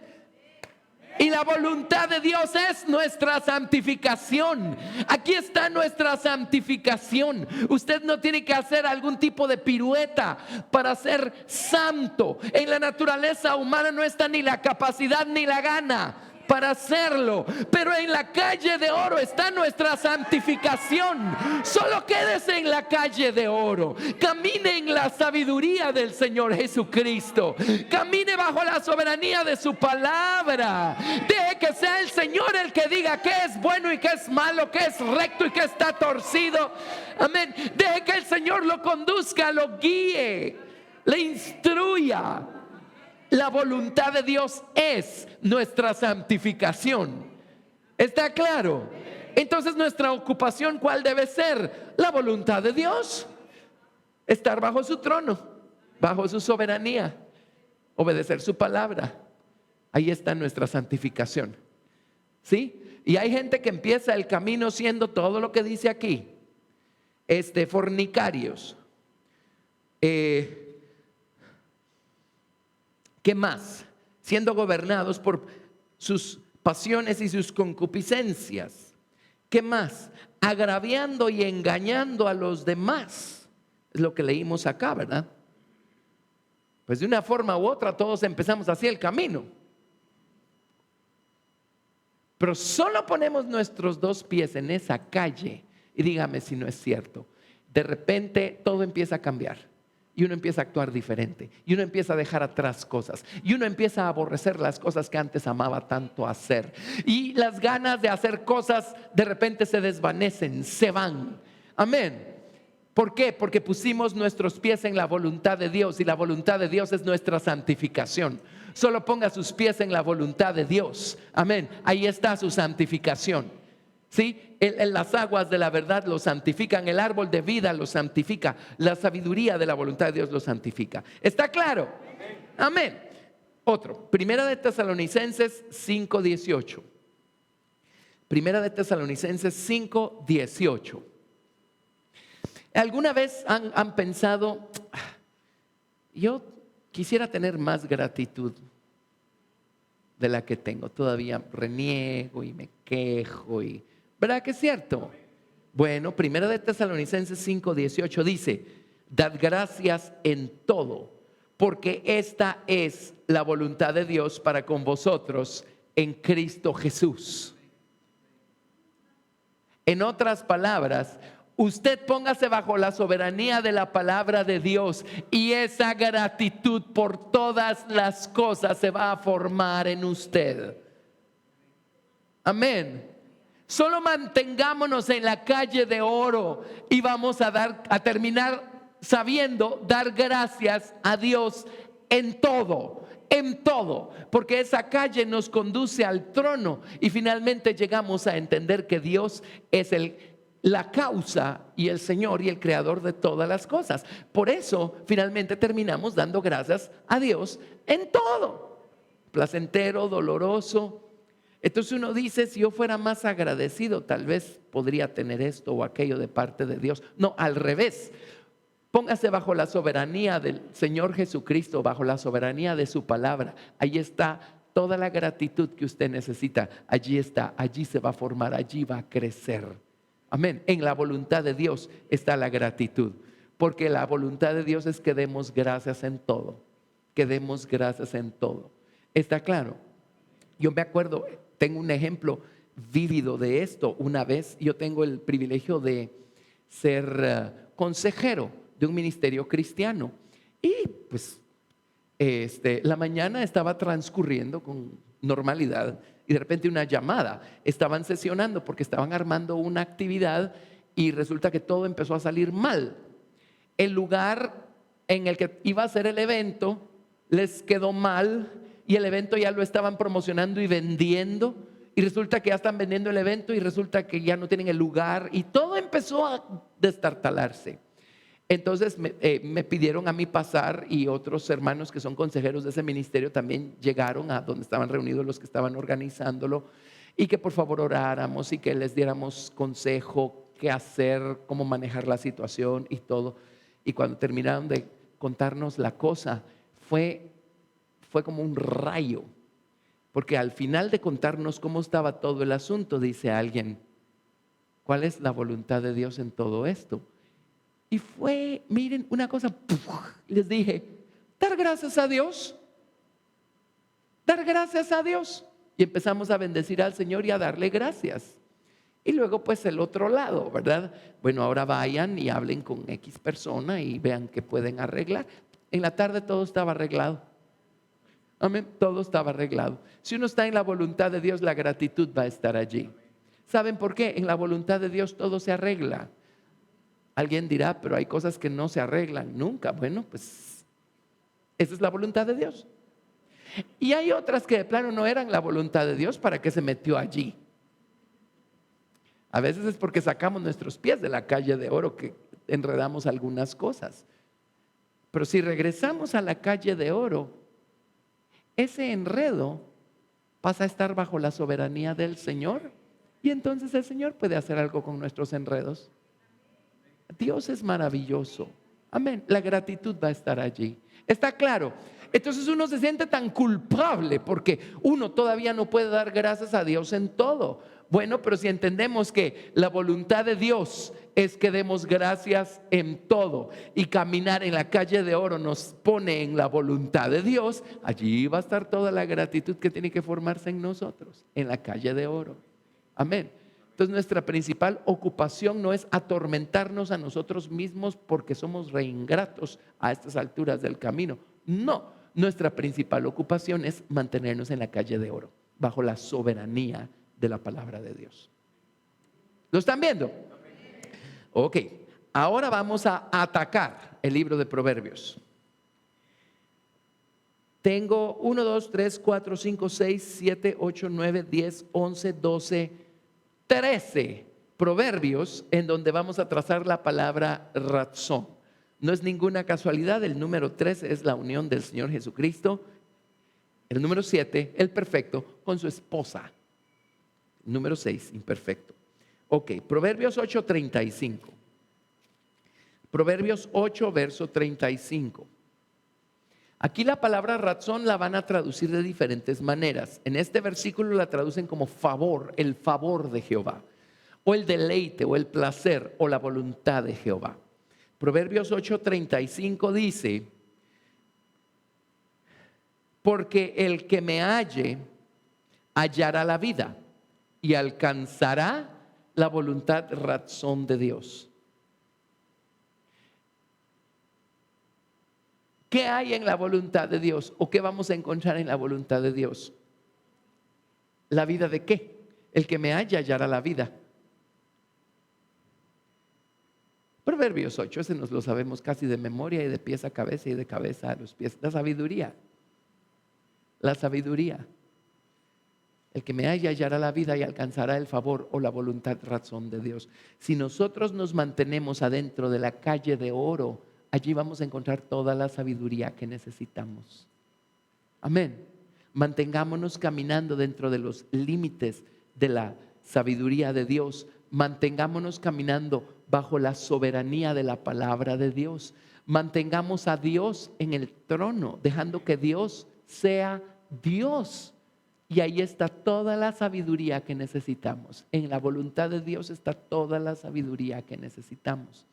Y la voluntad de Dios es nuestra santificación. Aquí está nuestra santificación. Usted no tiene que hacer algún tipo de pirueta para ser santo. En la naturaleza humana no está ni la capacidad ni la gana. para hacerlo. Pero en la calle de oro está nuestra santificación. Solo quédese en la calle de oro. Camine en la sabiduría del Señor Jesucristo. Camine bajo la soberanía de su palabra. Deje que sea el Señor el que diga qué es bueno y qué es malo, qué es recto y qué está torcido. Amén. Deje que el Señor lo conduzca, lo guíe, le instruya. La voluntad de Dios es nuestra santificación. ¿Está claro? Entonces nuestra ocupación, ¿cuál debe ser? La voluntad de Dios. Estar bajo su trono, bajo su soberanía, obedecer su palabra. Ahí está nuestra santificación. ¿Sí? Y hay gente que empieza el camino siendo todo lo que dice aquí. Fornicarios. ¿Qué más? Siendo gobernados por sus pasiones y sus concupiscencias. ¿Qué más? Agraviando y engañando a los demás. Es lo que leímos acá, ¿verdad? Pues de una forma u otra todos empezamos así el camino. Pero solo ponemos nuestros dos pies en esa calle y dígame si no es cierto. De repente todo empieza a cambiar. Y uno empieza a actuar diferente. Y uno empieza a dejar atrás cosas. Y uno empieza a aborrecer las cosas que antes amaba tanto hacer. Y las ganas de hacer cosas de repente se desvanecen, se van. Amén. ¿Por qué? Porque pusimos nuestros pies en la voluntad de Dios. Y la voluntad de Dios es nuestra santificación. Solo ponga sus pies en la voluntad de Dios. Amén. Ahí está su santificación. ¿Sí? Las aguas de la verdad lo santifican, el árbol de vida lo santifica, la sabiduría de la voluntad de Dios lo santifica. ¿Está claro? Amén. Otro, Primera de Tesalonicenses 5:18. Primera de Tesalonicenses 5:18. ¿Alguna vez han pensado, yo quisiera tener más gratitud de la que tengo? Todavía reniego y me quejo y... ¿verdad que es cierto? Bueno, Primera de Tesalonicenses 5:18 dice: dad gracias en todo, porque esta es la voluntad de Dios para con vosotros en Cristo Jesús. En otras palabras, usted póngase bajo la soberanía de la palabra de Dios y esa gratitud por todas las cosas se va a formar en usted. Amén. Solo mantengámonos en la calle de oro y vamos a terminar sabiendo dar gracias a Dios en todo, porque esa calle nos conduce al trono y finalmente llegamos a entender que Dios es la causa y el Señor y el creador de todas las cosas. Por eso finalmente terminamos dando gracias a Dios en todo, placentero, doloroso. Entonces uno dice, si yo fuera más agradecido, tal vez podría tener esto o aquello de parte de Dios. No, al revés. Póngase bajo la soberanía del Señor Jesucristo, bajo la soberanía de su palabra. Ahí está toda la gratitud que usted necesita. Allí está, allí se va a formar, allí va a crecer. Amén. En la voluntad de Dios está la gratitud. Porque la voluntad de Dios es que demos gracias en todo. Que demos gracias en todo. ¿Está claro? Yo me acuerdo... tengo un ejemplo vívido de esto. Una vez yo tengo el privilegio de ser consejero de un ministerio cristiano. Y pues la mañana estaba transcurriendo con normalidad y de repente una llamada. Estaban sesionando porque estaban armando una actividad y resulta que todo empezó a salir mal. El lugar en el que iba a ser el evento les quedó mal. Y el evento ya lo estaban promocionando y vendiendo. Y resulta que ya están vendiendo el evento y resulta que ya no tienen el lugar. Y todo empezó a destartalarse. Entonces me pidieron a mí pasar y otros hermanos que son consejeros de ese ministerio también llegaron a donde estaban reunidos los que estaban organizándolo. Y que por favor oráramos y que les diéramos consejo, qué hacer, cómo manejar la situación y todo. Y cuando terminaron de contarnos la cosa, fue como un rayo, porque al final de contarnos cómo estaba todo el asunto, dice alguien, ¿cuál es la voluntad de Dios en todo esto? Y fue, miren, una cosa, les dije, dar gracias a Dios, dar gracias a Dios. y empezamos a bendecir al Señor y a darle gracias. Y luego pues el otro lado, ¿verdad? Bueno, ahora vayan y hablen con X persona y vean qué pueden arreglar. En la tarde todo estaba arreglado. Amén, todo estaba arreglado. Si uno está en la voluntad de Dios, la gratitud va a estar allí. ¿Saben por qué? En la voluntad de Dios todo se arregla. Alguien dirá, pero hay cosas que no se arreglan nunca. Bueno, pues esa es la voluntad de Dios. Y hay otras que de plano no eran la voluntad de Dios. ¿Para qué se metió allí? A veces es porque sacamos nuestros pies de la calle de oro que enredamos algunas cosas. Pero si regresamos a la calle de oro, ese enredo pasa a estar bajo la soberanía del Señor. Y entonces el Señor puede hacer algo con nuestros enredos. Dios es maravilloso. Amén. La gratitud va a estar allí. ¿Está claro? Entonces uno se siente tan culpable porque uno todavía no puede dar gracias a Dios en todo. Bueno, pero si entendemos que la voluntad de Dios es que demos gracias en todo y caminar en la calle de oro nos pone en la voluntad de Dios, allí va a estar toda la gratitud que tiene que formarse en nosotros, en la calle de oro. Amén. Entonces nuestra principal ocupación no es atormentarnos a nosotros mismos porque somos reingratos a estas alturas del camino. No, nuestra principal ocupación es mantenernos en la calle de oro, bajo la soberanía de la palabra de Dios. ¿Lo están viendo? Ok, ahora vamos a atacar el libro de Proverbios. Tengo 1, 2, 3, 4, 5, 6, 7, 8, 9, 10, 11, 12, 13 proverbios en donde vamos a trazar la palabra razón. No es ninguna casualidad, el número 13 es la unión del Señor Jesucristo. El número 7, el perfecto, con su esposa. Número 6, imperfecto. Ok, Proverbios 8:35. Proverbios 8, verso 35. Aquí la palabra razón la van a traducir de diferentes maneras. En este versículo la traducen como favor, el favor de Jehová, o el deleite, o el placer, o la voluntad de Jehová. Proverbios 8:35 dice: porque el que me halle hallará la vida y alcanzará la voluntad razón de Dios. ¿Qué hay en la voluntad de Dios? ¿O qué vamos a encontrar en la voluntad de Dios? ¿La vida de qué? El que me halla hallará la vida. Proverbios 8, ese nos lo sabemos casi de memoria y de pies a cabeza y de cabeza a los pies. La sabiduría. La sabiduría. El que me halla hallará la vida y alcanzará el favor o la voluntad razón de Dios. Si nosotros nos mantenemos adentro de la calle de oro, allí vamos a encontrar toda la sabiduría que necesitamos. Amén. Mantengámonos caminando dentro de los límites de la sabiduría de Dios. Mantengámonos caminando bajo la soberanía de la palabra de Dios. Mantengamos a Dios en el trono, dejando que Dios sea Dios. Y ahí está toda la sabiduría que necesitamos. En la voluntad de Dios está toda la sabiduría que necesitamos.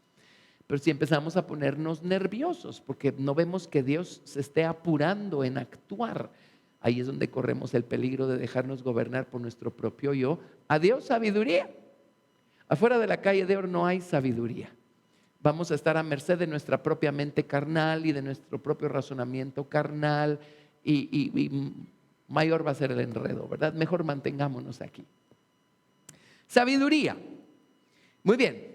Pero si empezamos a ponernos nerviosos porque no vemos que Dios se esté apurando en actuar, ahí es donde corremos el peligro de dejarnos gobernar por nuestro propio yo. Adiós sabiduría. Afuera de la calle de oro no hay sabiduría. Vamos a estar a merced de nuestra propia mente carnal y de nuestro propio razonamiento carnal y mayor va a ser el enredo, ¿verdad? Mejor mantengámonos aquí. Sabiduría. Muy bien.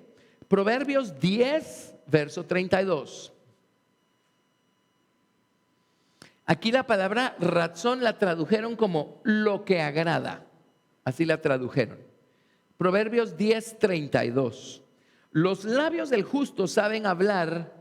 Proverbios 10, verso 32. Aquí la palabra razón la tradujeron como lo que agrada. Así la tradujeron. Proverbios 10, 32. Los labios del justo saben hablar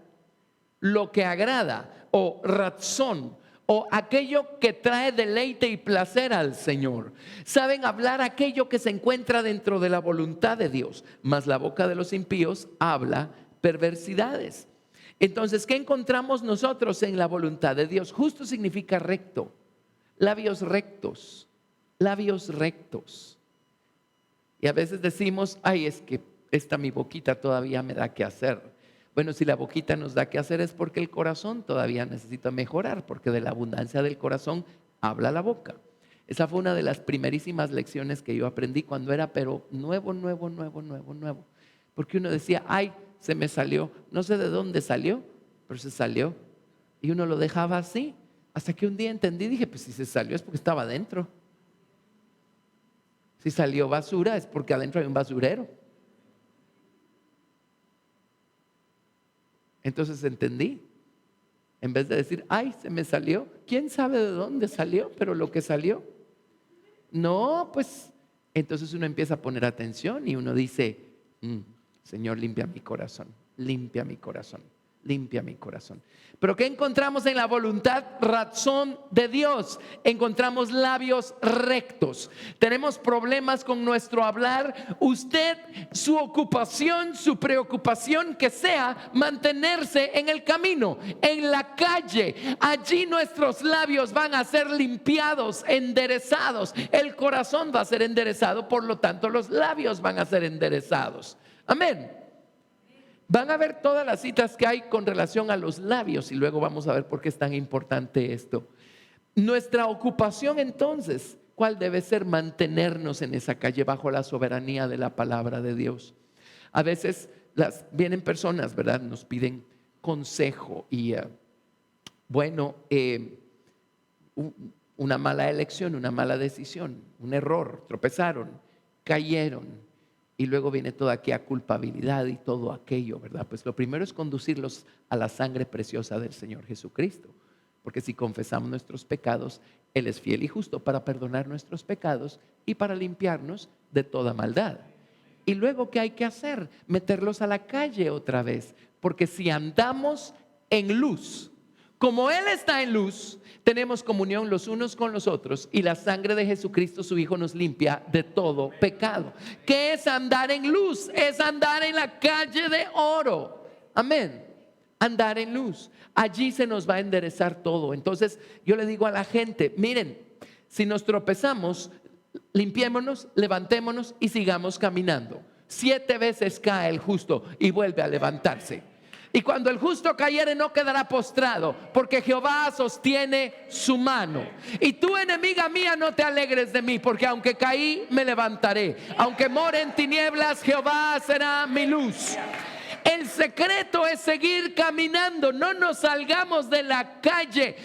lo que agrada o razón, o aquello que trae deleite y placer al Señor. Saben hablar aquello que se encuentra dentro de la voluntad de Dios, mas la boca de los impíos habla perversidades. Entonces, ¿qué encontramos nosotros en la voluntad de Dios? Justo significa recto, labios rectos, labios rectos. Y a veces decimos, ay, es que esta mi boquita todavía me da que hacer. Bueno, si la boquita nos da que hacer es porque el corazón todavía necesita mejorar, porque de la abundancia del corazón habla la boca. Esa fue una de las primerísimas lecciones que yo aprendí cuando era, pero nuevo. Porque uno decía, ay, se me salió. No sé de dónde salió, pero se salió. Y uno lo dejaba así. Hasta que un día entendí, dije, pues si se salió es porque estaba adentro. Si salió basura es porque adentro hay un basurero. Entonces entendí. En vez de decir, ay, se me salió. ¿Quién sabe de dónde salió? Pero lo que salió. No, pues entonces uno empieza a poner atención y uno dice, Señor, limpia mi corazón, limpia mi corazón, limpia mi corazón. Pero ¿qué encontramos en la voluntad razón de Dios? Encontramos labios rectos. Tenemos problemas con nuestro hablar. Usted, su ocupación, su preocupación que sea mantenerse en el camino, en la calle. Allí nuestros labios van a ser limpiados, enderezados. El corazón va a ser enderezado, por lo tanto los labios van a ser enderezados. Amén. Van a ver todas las citas que hay con relación a los labios y luego vamos a ver por qué es tan importante esto. Nuestra ocupación entonces, ¿cuál debe ser? Mantenernos en esa calle bajo la soberanía de la palabra de Dios. A veces vienen personas, ¿verdad? Nos piden consejo y una mala elección, una mala decisión, un error, tropezaron, cayeron. Y luego viene toda aquella culpabilidad y todo aquello, ¿verdad? Pues lo primero es conducirlos a la sangre preciosa del Señor Jesucristo. Porque si confesamos nuestros pecados, Él es fiel y justo para perdonar nuestros pecados y para limpiarnos de toda maldad. Y luego, ¿qué hay que hacer? Meterlos a la calle otra vez. Porque si andamos en luz, como Él está en luz, tenemos comunión los unos con los otros y la sangre de Jesucristo, su Hijo, nos limpia de todo pecado. ¿Qué es andar en luz? Es andar en la calle de oro. Amén. Andar en luz. Allí se nos va a enderezar todo. Entonces yo le digo a la gente, miren, si nos tropezamos, limpiémonos, levantémonos y sigamos caminando. 7 veces cae el justo y vuelve a levantarse. Y cuando el justo cayere no quedará postrado, porque Jehová sostiene su mano. Y tú, enemiga mía, no te alegres de mí, porque aunque caí, me levantaré. Aunque more en tinieblas, Jehová será mi luz. El secreto es seguir caminando, no nos salgamos de la calle,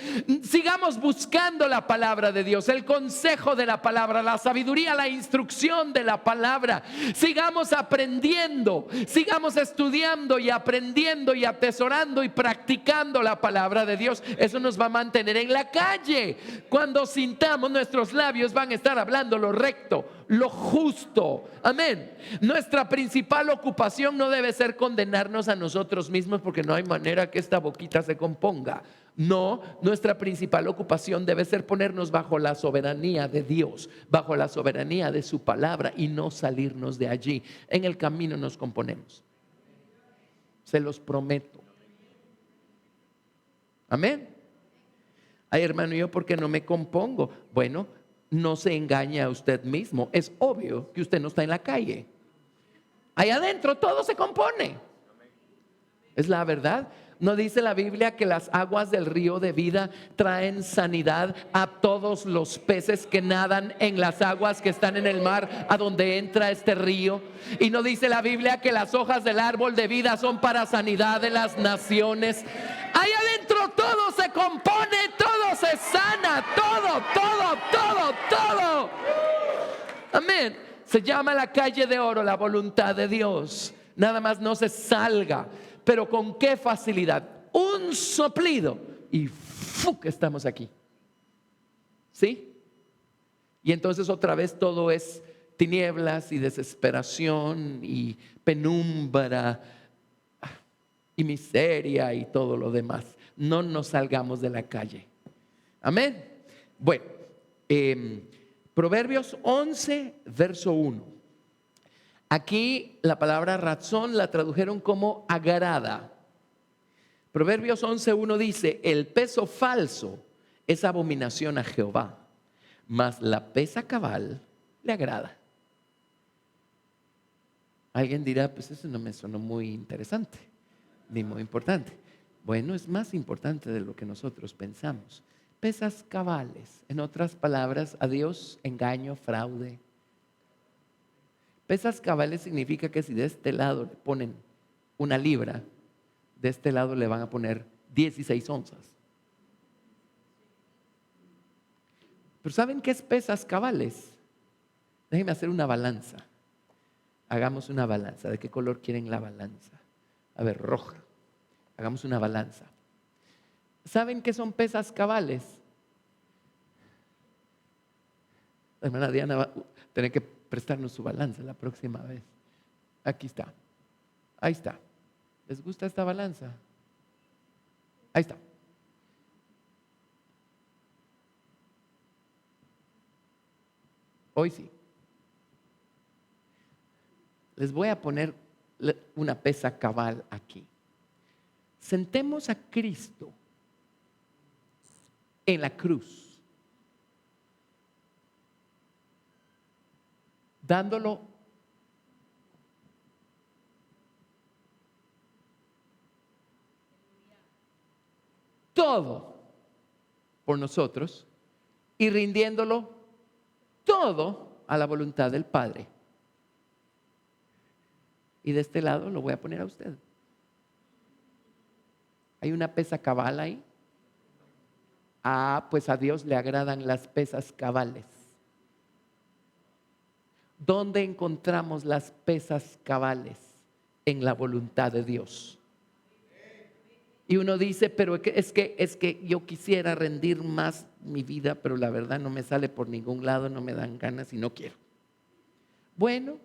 sigamos buscando la palabra de Dios, el consejo de la palabra, la sabiduría, la instrucción de la palabra. Sigamos aprendiendo, sigamos estudiando y aprendiendo y atesorando y practicando la palabra de Dios. Eso nos va a mantener en la calle. Cuando sintamos, nuestros labios van a estar hablando lo recto, lo justo. Amén. Nuestra principal ocupación no debe ser condenarnos a nosotros mismos, porque no hay manera que esta boquita se componga. No, nuestra principal ocupación debe ser ponernos bajo la soberanía de Dios, bajo la soberanía de su palabra y no salirnos de allí. En el camino nos componemos. Se los prometo. Amén. Ay, hermano, ¿yo por qué no me compongo? Bueno, no se engañe a usted mismo. Es obvio que usted no está en la calle. Allá adentro todo se compone. Es la verdad. ¿No dice la Biblia que las aguas del río de vida traen sanidad a todos los peces que nadan en las aguas que están en el mar, a donde entra este río? ¿Y no dice la Biblia que las hojas del árbol de vida son para sanidad de las naciones? Ahí adentro todo se compone, todo se sana, todo. Amén. Se llama la calle de oro, la voluntad de Dios. Nada más no se salga. Pero con qué facilidad, un soplido y ¡fuc! Estamos aquí. ¿Sí? Y entonces otra vez todo es tinieblas y desesperación y penumbra y miseria y todo lo demás. No nos salgamos de la calle. Amén. Bueno, Proverbios 11, verso 1. Aquí la palabra razón la tradujeron como agrada. Proverbios 11:1 dice: el peso falso es abominación a Jehová, mas la pesa cabal le agrada. Alguien dirá, pues eso no me sonó muy interesante, ni muy importante. Bueno, es más importante de lo que nosotros pensamos. pesas cabales. En otras palabras, a Dios engaño, fraude. Pesas cabales significa que si de este lado le ponen 1 libra, de este lado le van a poner 16 onzas. Pero ¿saben qué es pesas cabales? Déjenme hacer una balanza. Hagamos una balanza. ¿De qué color quieren la balanza? A ver, roja. Hagamos una balanza. ¿Saben qué son pesas cabales? La hermana Diana va a tener que prestarnos su balanza la próxima vez. Aquí está. Ahí está. ¿Les gusta esta balanza? Ahí está. Hoy sí. Les voy a poner una pesa cabal aquí. Sentemos a Cristo en la cruz, dándolo todo por nosotros y rindiéndolo todo a la voluntad del Padre. Y de este lado lo voy a poner a usted. ¿Hay una pesa cabal ahí? Pues a Dios le agradan las pesas cabales. ¿Dónde encontramos las pesas cabales? En la voluntad de Dios. Y uno dice, pero es que yo quisiera rendir más mi vida, pero la verdad no me sale por ningún lado, no me dan ganas y no quiero. Bueno,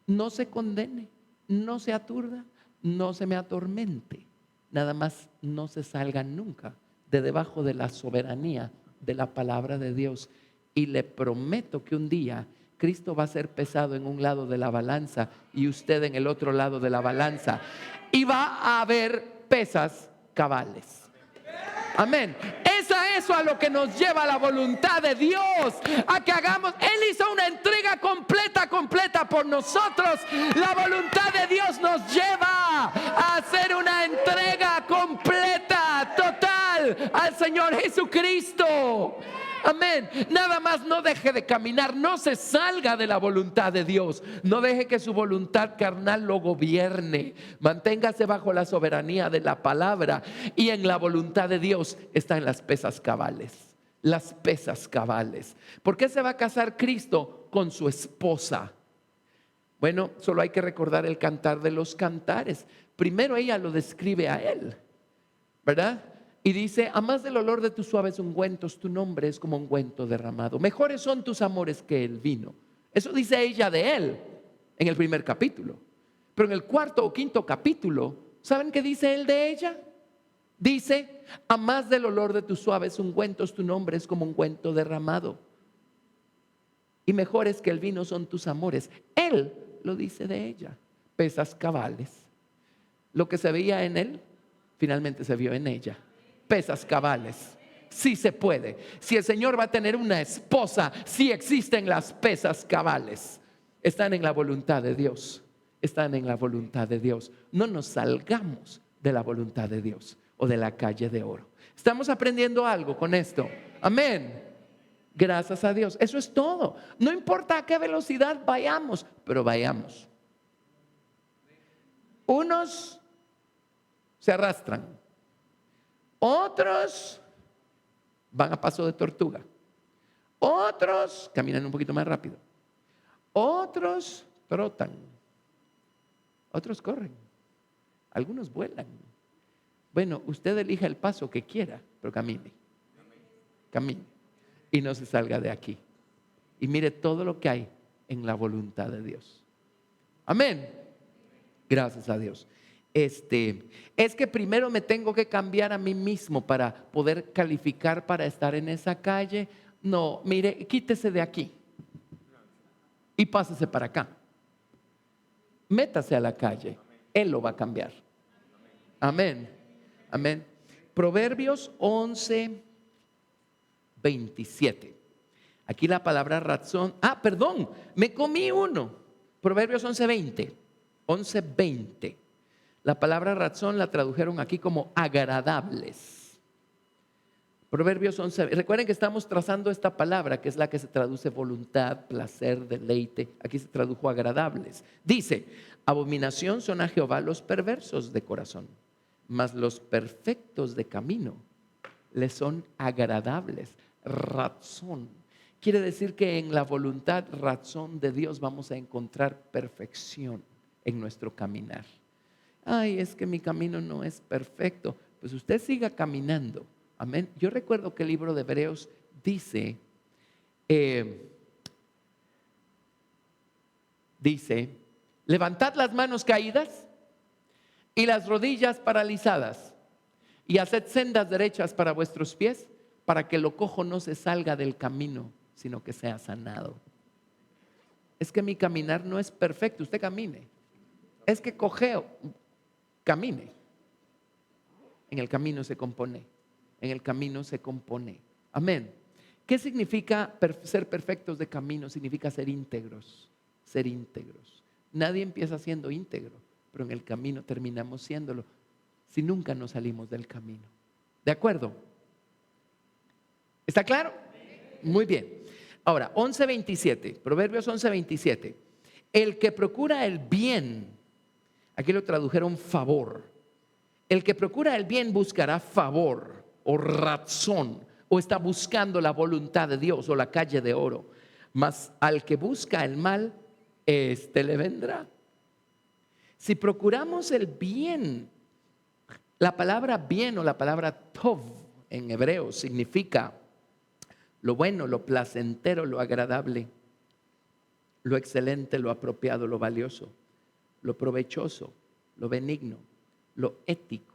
no se condene, no se aturda, no se me atormente. Nada más no se salga nunca de debajo de la soberanía de la palabra de Dios. Y le prometo que un día Cristo va a ser pesado en un lado de la balanza y usted en el otro lado de la balanza. Y va a haber pesas cabales. Amén. Es a eso a lo que nos lleva la voluntad de Dios, a que hagamos. Él hizo una entrega completa por nosotros. La voluntad de Dios nos lleva a hacer una entrega completa, total al Señor Jesucristo. Amén. Nada más no deje de caminar, no se salga de la voluntad de Dios, no deje que su voluntad carnal lo gobierne. Manténgase bajo la soberanía de la palabra, y en la voluntad de Dios están las pesas cabales. Las pesas cabales. ¿Por qué se va a casar Cristo con su esposa? Bueno, solo hay que recordar el Cantar de los Cantares. Primero ella lo describe a él, ¿verdad? Y dice: a más del olor de tus suaves ungüentos, tu nombre es como ungüento derramado. Mejores son tus amores que el vino. Eso dice ella de él en el primer capítulo. Pero en el 4º o 5º capítulo, ¿saben qué dice él de ella? Dice: a más del olor de tus suaves ungüentos, tu nombre es como ungüento derramado. Y mejores que el vino son tus amores. Él lo dice de ella. Pesas cabales. Lo que se veía en él, finalmente se vio en ella. Pesas cabales. Sí se puede. Si el Señor va a tener una esposa, sí existen las pesas cabales. Están en la voluntad de Dios. Están en la voluntad de Dios. No nos salgamos de la voluntad de Dios o de la calle de oro. Estamos aprendiendo algo con esto. Amén. Gracias a Dios. Eso es todo. No importa a qué velocidad vayamos, pero vayamos. Unos se arrastran. Otros van a paso de tortuga. Otros caminan un poquito más rápido. Otros trotan. Otros corren. Algunos vuelan. Bueno, usted elija el paso que quiera, pero camine. Camine. Y no se salga de aquí. Y mire todo lo que hay en la voluntad de Dios. Amén. Gracias a Dios. Es que primero me tengo que cambiar a mí mismo para poder calificar para estar en esa calle. No, mire, quítese de aquí y pásese para acá. Métase a la calle. Él lo va a cambiar. Amén. Amén. Proverbios 11:27. Aquí la palabra razón. Perdón, me comí uno. Proverbios 11:20. 11:20. La palabra razón la tradujeron aquí como agradables. Proverbios 11. Recuerden que estamos trazando esta palabra que es la que se traduce voluntad, placer, deleite. Aquí se tradujo agradables. Dice: abominación son a Jehová los perversos de corazón, mas los perfectos de camino le son agradables. Razón. Quiere decir que en la voluntad, razón de Dios vamos a encontrar perfección en nuestro caminar. Ay, es que mi camino no es perfecto. Pues usted siga caminando. Amén. Yo recuerdo que el libro de Hebreos dice, levantad las manos caídas y las rodillas paralizadas, y haced sendas derechas para vuestros pies, para que lo cojo no se salga del camino, sino que sea sanado. Es que mi caminar no es perfecto, usted camine. Es que cojeo, camine. En el camino se compone. En el camino se compone. Amén. ¿Qué significa ser perfectos de camino? Significa ser íntegros. Ser íntegros. Nadie empieza siendo íntegro, pero en el camino terminamos siéndolo si nunca nos salimos del camino. ¿De acuerdo? ¿Está claro? Muy bien. Ahora, 11:27, Proverbios 11:27. El que procura el bien, aquí lo tradujeron favor. El que procura el bien buscará favor o razón, o está buscando la voluntad de Dios o la calle de oro. Mas al que busca el mal, éste le vendrá. Si procuramos el bien, la palabra bien o la palabra tov en hebreo significa lo bueno, lo placentero, lo agradable, lo excelente, lo apropiado, lo valioso, lo provechoso, lo benigno, lo ético.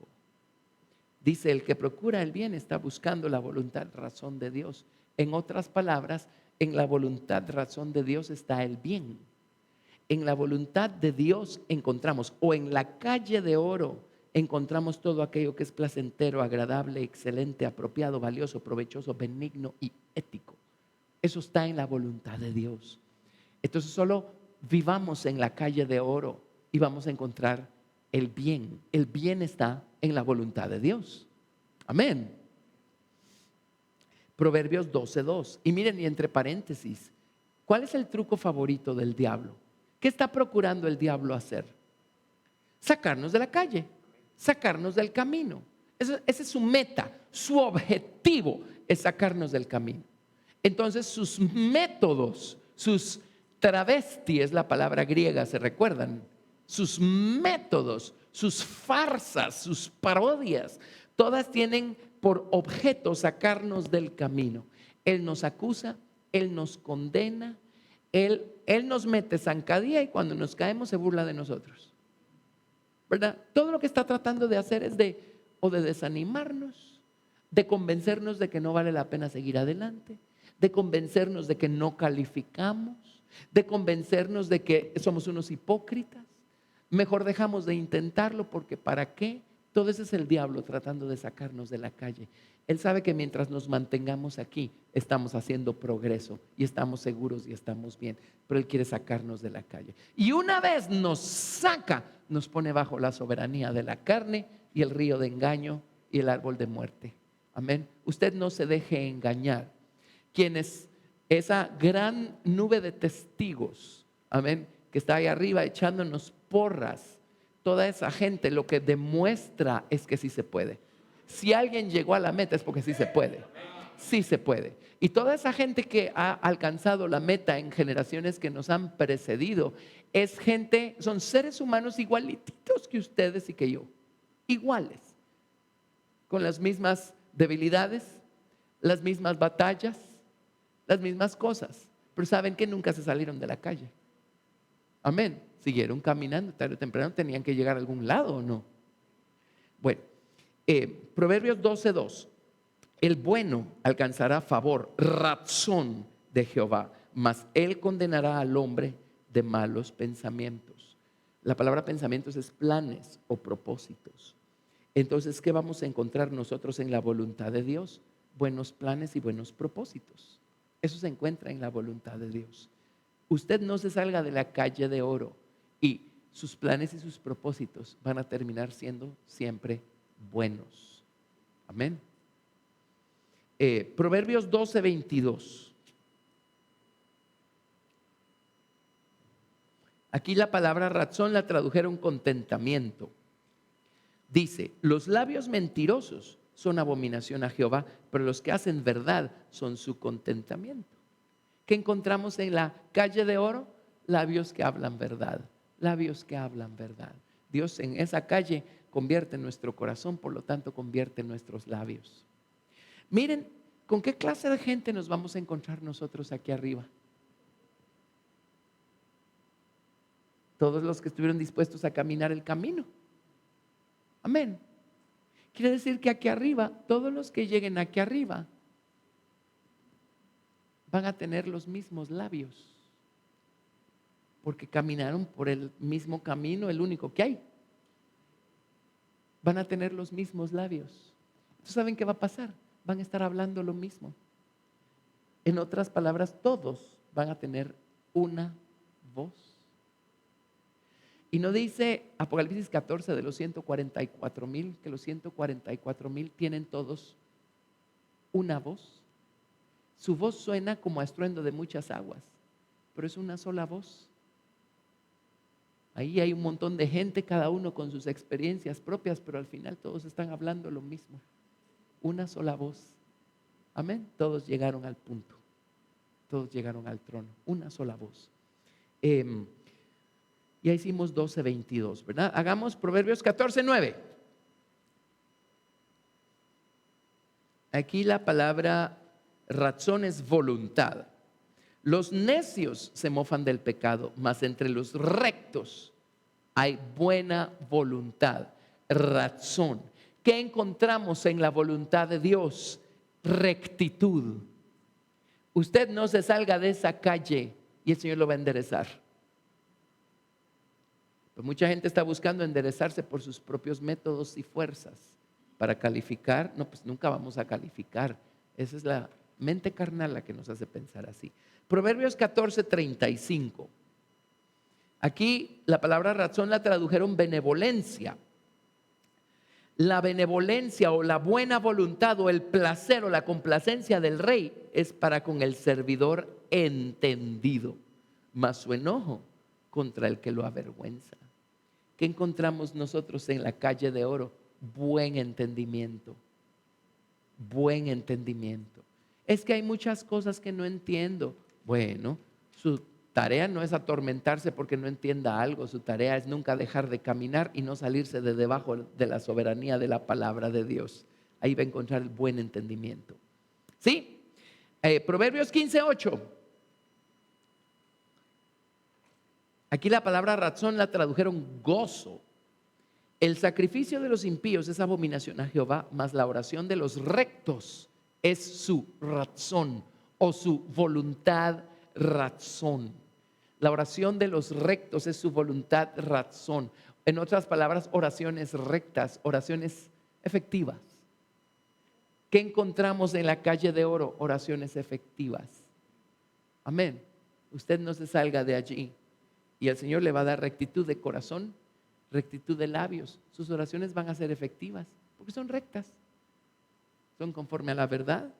Dice: el que procura el bien está buscando la voluntad, razón de Dios. En otras palabras, en la voluntad, razón de Dios está el bien. En la voluntad de Dios encontramos, o en la calle de oro encontramos todo aquello que es placentero, agradable, excelente, apropiado, valioso, provechoso, benigno y ético. Eso está en la voluntad de Dios. Entonces solo vivamos en la calle de oro y vamos a encontrar el bien. El bien está en la voluntad de Dios. Amén. Proverbios 12:2. Y miren, y entre paréntesis, ¿cuál es el truco favorito del diablo? ¿Qué está procurando el diablo hacer? Sacarnos de la calle, sacarnos del camino. Esa es su meta, su objetivo es sacarnos del camino. Entonces sus métodos, sus travesti es la palabra griega, ¿se recuerdan? Sus métodos, sus farsas, sus parodias, todas tienen por objeto sacarnos del camino. Él nos acusa, Él nos condena, Él nos mete zancadilla y cuando nos caemos se burla de nosotros, ¿verdad? Todo lo que está tratando de hacer es de desanimarnos, de convencernos de que no vale la pena seguir adelante, de convencernos de que no calificamos, de convencernos de que somos unos hipócritas. Mejor dejamos de intentarlo porque ¿para qué? Todo eso es el diablo tratando de sacarnos de la calle. Él sabe que mientras nos mantengamos aquí estamos haciendo progreso y estamos seguros y estamos bien, pero Él quiere sacarnos de la calle. Y una vez nos saca, nos pone bajo la soberanía de la carne y el río de engaño y el árbol de muerte. Amén. Usted no se deje engañar. Quienes, esa gran nube de testigos, amén, que está ahí arriba echándonos porras, toda esa gente lo que demuestra es que sí se puede. Si alguien llegó a la meta es porque sí se puede. Sí se puede. Y toda esa gente que ha alcanzado la meta en generaciones que nos han precedido, es gente, son seres humanos igualititos que ustedes y que yo. Iguales. Con las mismas debilidades, las mismas batallas, las mismas cosas. Pero saben que nunca se salieron de la calle. Amén. Siguieron caminando, tarde o temprano tenían que llegar a algún lado, ¿o no? Bueno, Proverbios 12:2. El bueno alcanzará favor, razón de Jehová, mas él condenará al hombre de malos pensamientos. La palabra pensamientos es planes o propósitos. Entonces, ¿qué vamos a encontrar nosotros en la voluntad de Dios? Buenos planes y buenos propósitos. Eso se encuentra en la voluntad de Dios. Usted no se salga de la calle de oro y sus planes y sus propósitos van a terminar siendo siempre buenos. Amén. Proverbios 12:22. Aquí la palabra razón la tradujeron contentamiento. Dice: los labios mentirosos son abominación a Jehová, pero los que hacen verdad son su contentamiento. ¿Qué encontramos en la calle de oro? Labios que hablan verdad, labios que hablan verdad. Dios en esa calle convierte nuestro corazón, por lo tanto convierte nuestros labios. Miren, ¿con qué clase de gente nos vamos a encontrar nosotros aquí arriba? Todos los que estuvieron dispuestos a caminar el camino. Amén. Quiere decir que aquí arriba, todos los que lleguen aquí arriba van a tener los mismos labios, porque caminaron por el mismo camino, el único que hay. Van a tener los mismos labios. ¿Ustedes saben qué va a pasar? Van a estar hablando lo mismo. En otras palabras, todos van a tener una voz. Y no dice Apocalipsis 14 de los 144,000 que los 144,000 tienen todos una voz. Su voz suena como a estruendo de muchas aguas, pero es una sola voz. Ahí hay un montón de gente, cada uno con sus experiencias propias, pero al final todos están hablando lo mismo. Una sola voz. Amén. Todos llegaron al punto. Todos llegaron al trono. Una sola voz. Ya hicimos 12:22, ¿verdad? Hagamos Proverbios 14:9. Aquí la palabra razón es voluntad. Los necios se mofan del pecado, mas entre los rectos hay buena voluntad, razón. ¿Qué encontramos en la voluntad de Dios? Rectitud. Usted no se salga de esa calle y el Señor lo va a enderezar. Pues mucha gente está buscando enderezarse por sus propios métodos y fuerzas para calificar. No, pues nunca vamos a calificar. Esa es la mente carnal la que nos hace pensar así. Proverbios 14:35. Aquí la palabra razón la tradujeron benevolencia. La benevolencia o la buena voluntad o el placer o la complacencia del rey es para con el servidor entendido, mas su enojo contra el que lo avergüenza. ¿Qué encontramos nosotros en la calle de oro? Buen entendimiento. Buen entendimiento. Es que hay muchas cosas que no entiendo. Bueno, su tarea no es atormentarse porque no entienda algo. Su tarea es nunca dejar de caminar y no salirse de debajo de la soberanía de la palabra de Dios. Ahí va a encontrar el buen entendimiento. ¿Sí? Proverbios 15:8. Aquí la palabra razón la tradujeron gozo. El sacrificio de los impíos es abominación a Jehová, mas la oración de los rectos es su razón o su voluntad razón. La oración de los rectos es su voluntad razón. En otras palabras, oraciones rectas, oraciones efectivas. ¿Qué encontramos en la calle de oro? Oraciones efectivas. Amén. Usted no se salga de allí y el Señor le va a dar rectitud de corazón, rectitud de labios. Sus oraciones van a ser efectivas porque son rectas, son conforme a la verdad.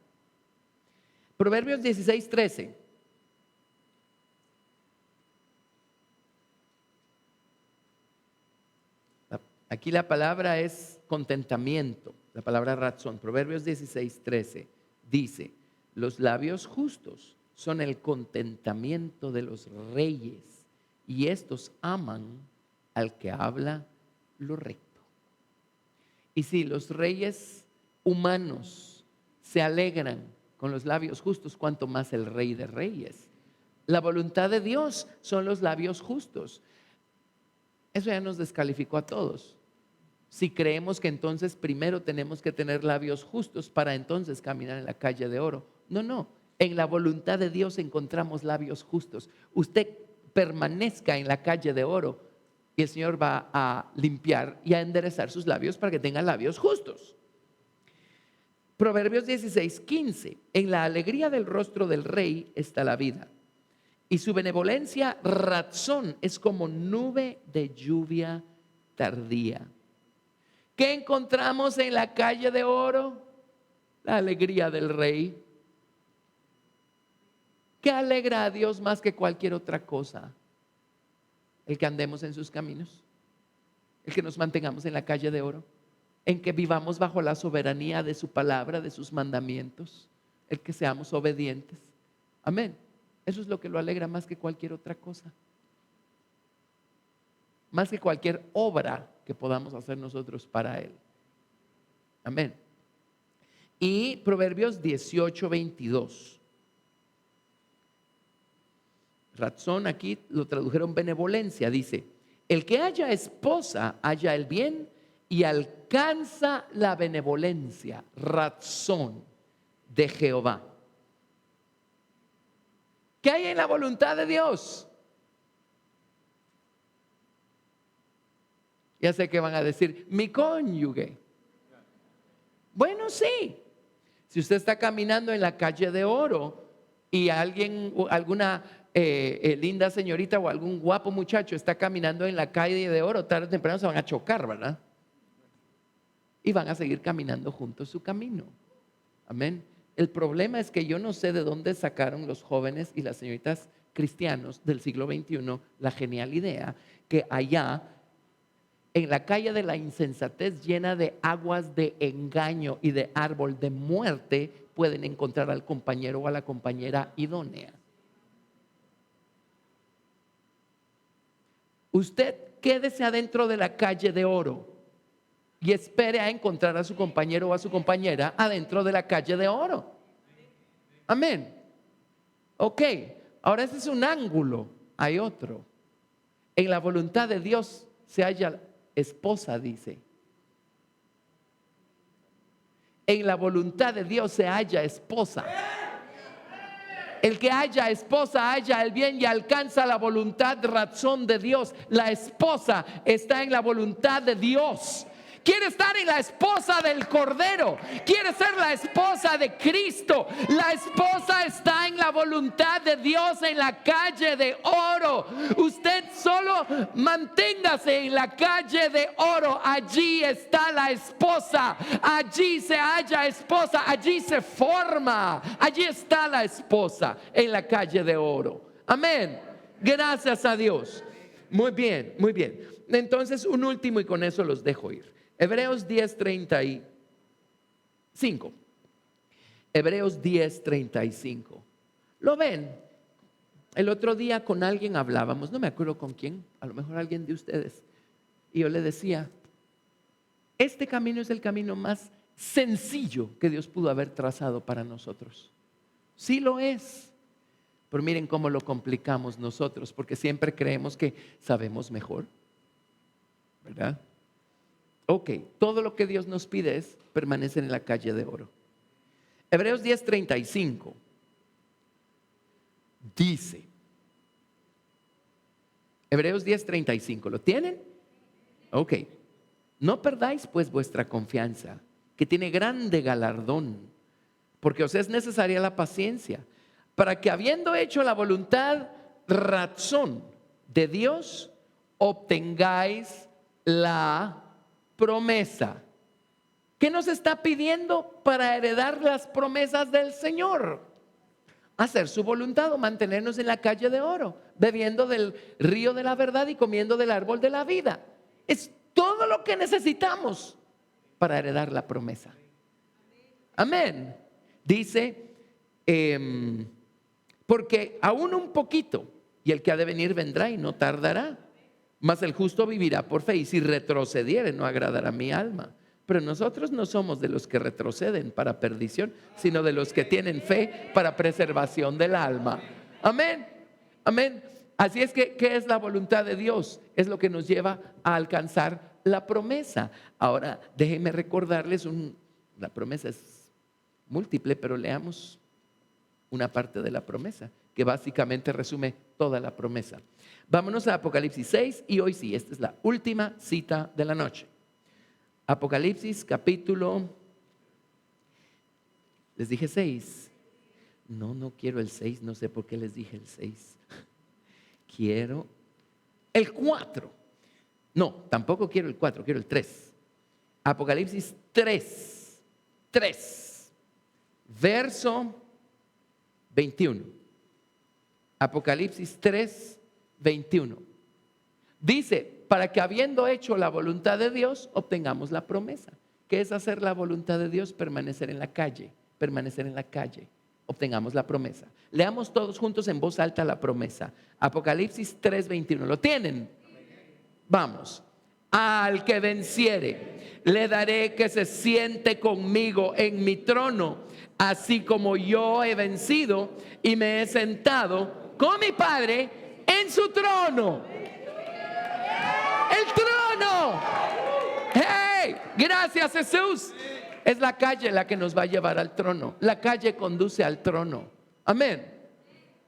Proverbios 16:13. Aquí la palabra es contentamiento, la palabra razón. Proverbios 16:13 dice: los labios justos son el contentamiento de los reyes, y estos aman al que habla lo recto. Y si los reyes humanos se alegran con los labios justos, cuanto más el Rey de Reyes. La voluntad de Dios son los labios justos. Eso ya nos descalificó a todos. Si creemos que entonces primero tenemos que tener labios justos para entonces caminar en la calle de oro. No. En la voluntad de Dios encontramos labios justos. Usted permanezca en la calle de oro y el Señor va a limpiar y a enderezar sus labios para que tenga labios justos. Proverbios 16:15. En la alegría del rostro del rey está la vida, y su benevolencia razón es como nube de lluvia tardía. ¿Qué encontramos en la calle de oro? la alegría del Rey. ¿Qué alegra a Dios más que cualquier otra cosa? El que andemos en sus caminos, el que nos mantengamos en la calle de oro, en que vivamos bajo la soberanía de su palabra, de sus mandamientos, el que seamos obedientes. Amén. Eso es lo que lo alegra más que cualquier otra cosa, más que cualquier obra que podamos hacer nosotros para Él. Amén. Y Proverbios 18:22. Razón aquí lo tradujeron benevolencia. Dice: el que haya esposa halla el bien y alcanza la benevolencia, razón de Jehová. ¿Qué hay en la voluntad de Dios? Ya sé que van a decir, mi cónyuge. Bueno, sí. Si usted está caminando en la calle de oro y alguna linda señorita o algún guapo muchacho está caminando en la calle de oro, tarde o temprano se van a chocar, ¿verdad? Y van a seguir caminando juntos su camino. Amén. El problema es que yo no sé de dónde sacaron los jóvenes y las señoritas cristianos del siglo XXI la genial idea que allá en la calle de la insensatez, llena de aguas de engaño y de árbol de muerte, pueden encontrar al compañero o a la compañera idónea. Usted quédese adentro de la calle de oro y espere a encontrar a su compañero o a su compañera adentro de la calle de oro. Amén. Ok, ahora ese es un ángulo. Hay otro. En la voluntad de Dios se halla esposa, dice. En la voluntad de Dios se halla esposa. El que haya esposa halla el bien y alcanza la voluntad, razón de Dios. La esposa está en la voluntad de Dios. Quiere estar en la esposa del Cordero. Quiere ser la esposa de Cristo. La esposa está en la voluntad de Dios, en la calle de oro. Usted solo manténgase en la calle de oro. Allí está la esposa. Allí se halla esposa. Allí se forma. Allí está la esposa en la calle de oro. Amén. Gracias a Dios. Muy bien, muy bien. Entonces, un último y con eso los dejo ir. Hebreos 10:35. Hebreos 10:35. ¿Lo ven? El otro día con alguien hablábamos, no me acuerdo con quién, a lo mejor alguien de ustedes. Y yo le decía, este camino es el camino más sencillo que Dios pudo haber trazado para nosotros. Sí lo es. Pero miren cómo lo complicamos nosotros, porque siempre creemos que sabemos mejor, ¿verdad? Ok, todo lo que Dios nos pide es permanecer en la calle de oro. Hebreos 10:35 dice, Hebreos 10:35, ¿lo tienen? Ok, no perdáis pues vuestra confianza, que tiene grande galardón, porque os es necesaria la paciencia, para que habiendo hecho la voluntad, razón de Dios, obtengáis la promesa. ¿Qué nos está pidiendo para heredar las promesas del Señor? Hacer su voluntad o mantenernos en la calle de oro, bebiendo del río de la verdad y comiendo del árbol de la vida. Es todo lo que necesitamos para heredar la promesa. Amén. Dice, porque aún un poquito, y el que ha de venir vendrá y no tardará. Mas el justo vivirá por fe, y si retrocediere no agradará a mi alma. Pero nosotros no somos de los que retroceden para perdición, sino de los que tienen fe para preservación del alma. Amén, amén. Así es que, ¿qué es la voluntad de Dios? Es lo que nos lleva a alcanzar la promesa. Ahora, déjenme recordarles, la promesa es múltiple, pero leamos una parte de la promesa, que básicamente resume toda la promesa. Vámonos a Apocalipsis 6 y hoy sí, esta es la última cita de la noche. Apocalipsis capítulo, les dije 6. No quiero el 6, no sé por qué les dije el 6. Quiero el 4. No, tampoco quiero el 4, quiero el 3. Apocalipsis 3. verso 21. Apocalipsis 3, 21. Dice, para que habiendo hecho la voluntad de Dios, obtengamos la promesa. ¿Qué es hacer la voluntad de Dios? Permanecer en la calle, obtengamos la promesa. Leamos todos juntos en voz alta la promesa. Apocalipsis 3, 21. ¿Lo tienen? Vamos. Al que venciere, le daré que se siente conmigo en mi trono, así como yo he vencido y me he sentado con mi Padre en su trono. El trono. ¡Hey! Gracias, Jesús. Es la calle la que nos va a llevar al trono. La calle conduce al trono. Amén.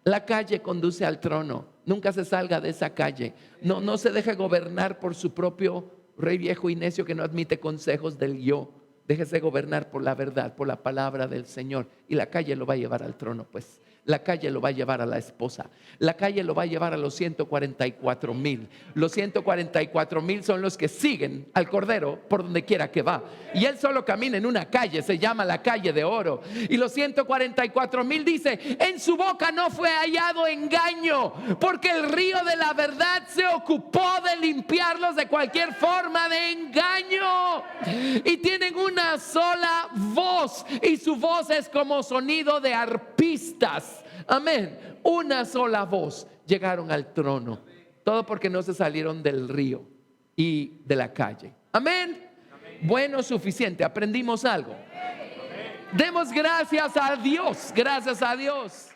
La calle conduce al trono. Nunca se salga de esa calle. No se deje gobernar por su propio rey viejo y necio que no admite consejos del yo. Déjese gobernar por la verdad, por la palabra del Señor. Y la calle lo va a llevar al trono, pues. La calle lo va a llevar a la esposa. La calle lo va a llevar a los 144,000. Los 144,000 son los que siguen al Cordero por donde quiera que va. Y Él solo camina en una calle, se llama la calle de oro. Y los 144,000 dice, en su boca no fue hallado engaño, porque el río de la verdad se ocupó de limpiarlos de cualquier forma de engaño. Y tienen una sola voz, y su voz es como sonido de arpistas. Amén. Una sola voz. Llegaron al trono. Todo porque no se salieron del río y de la calle. Amén. Bueno, suficiente. Aprendimos algo. Demos gracias a Dios. Gracias a Dios.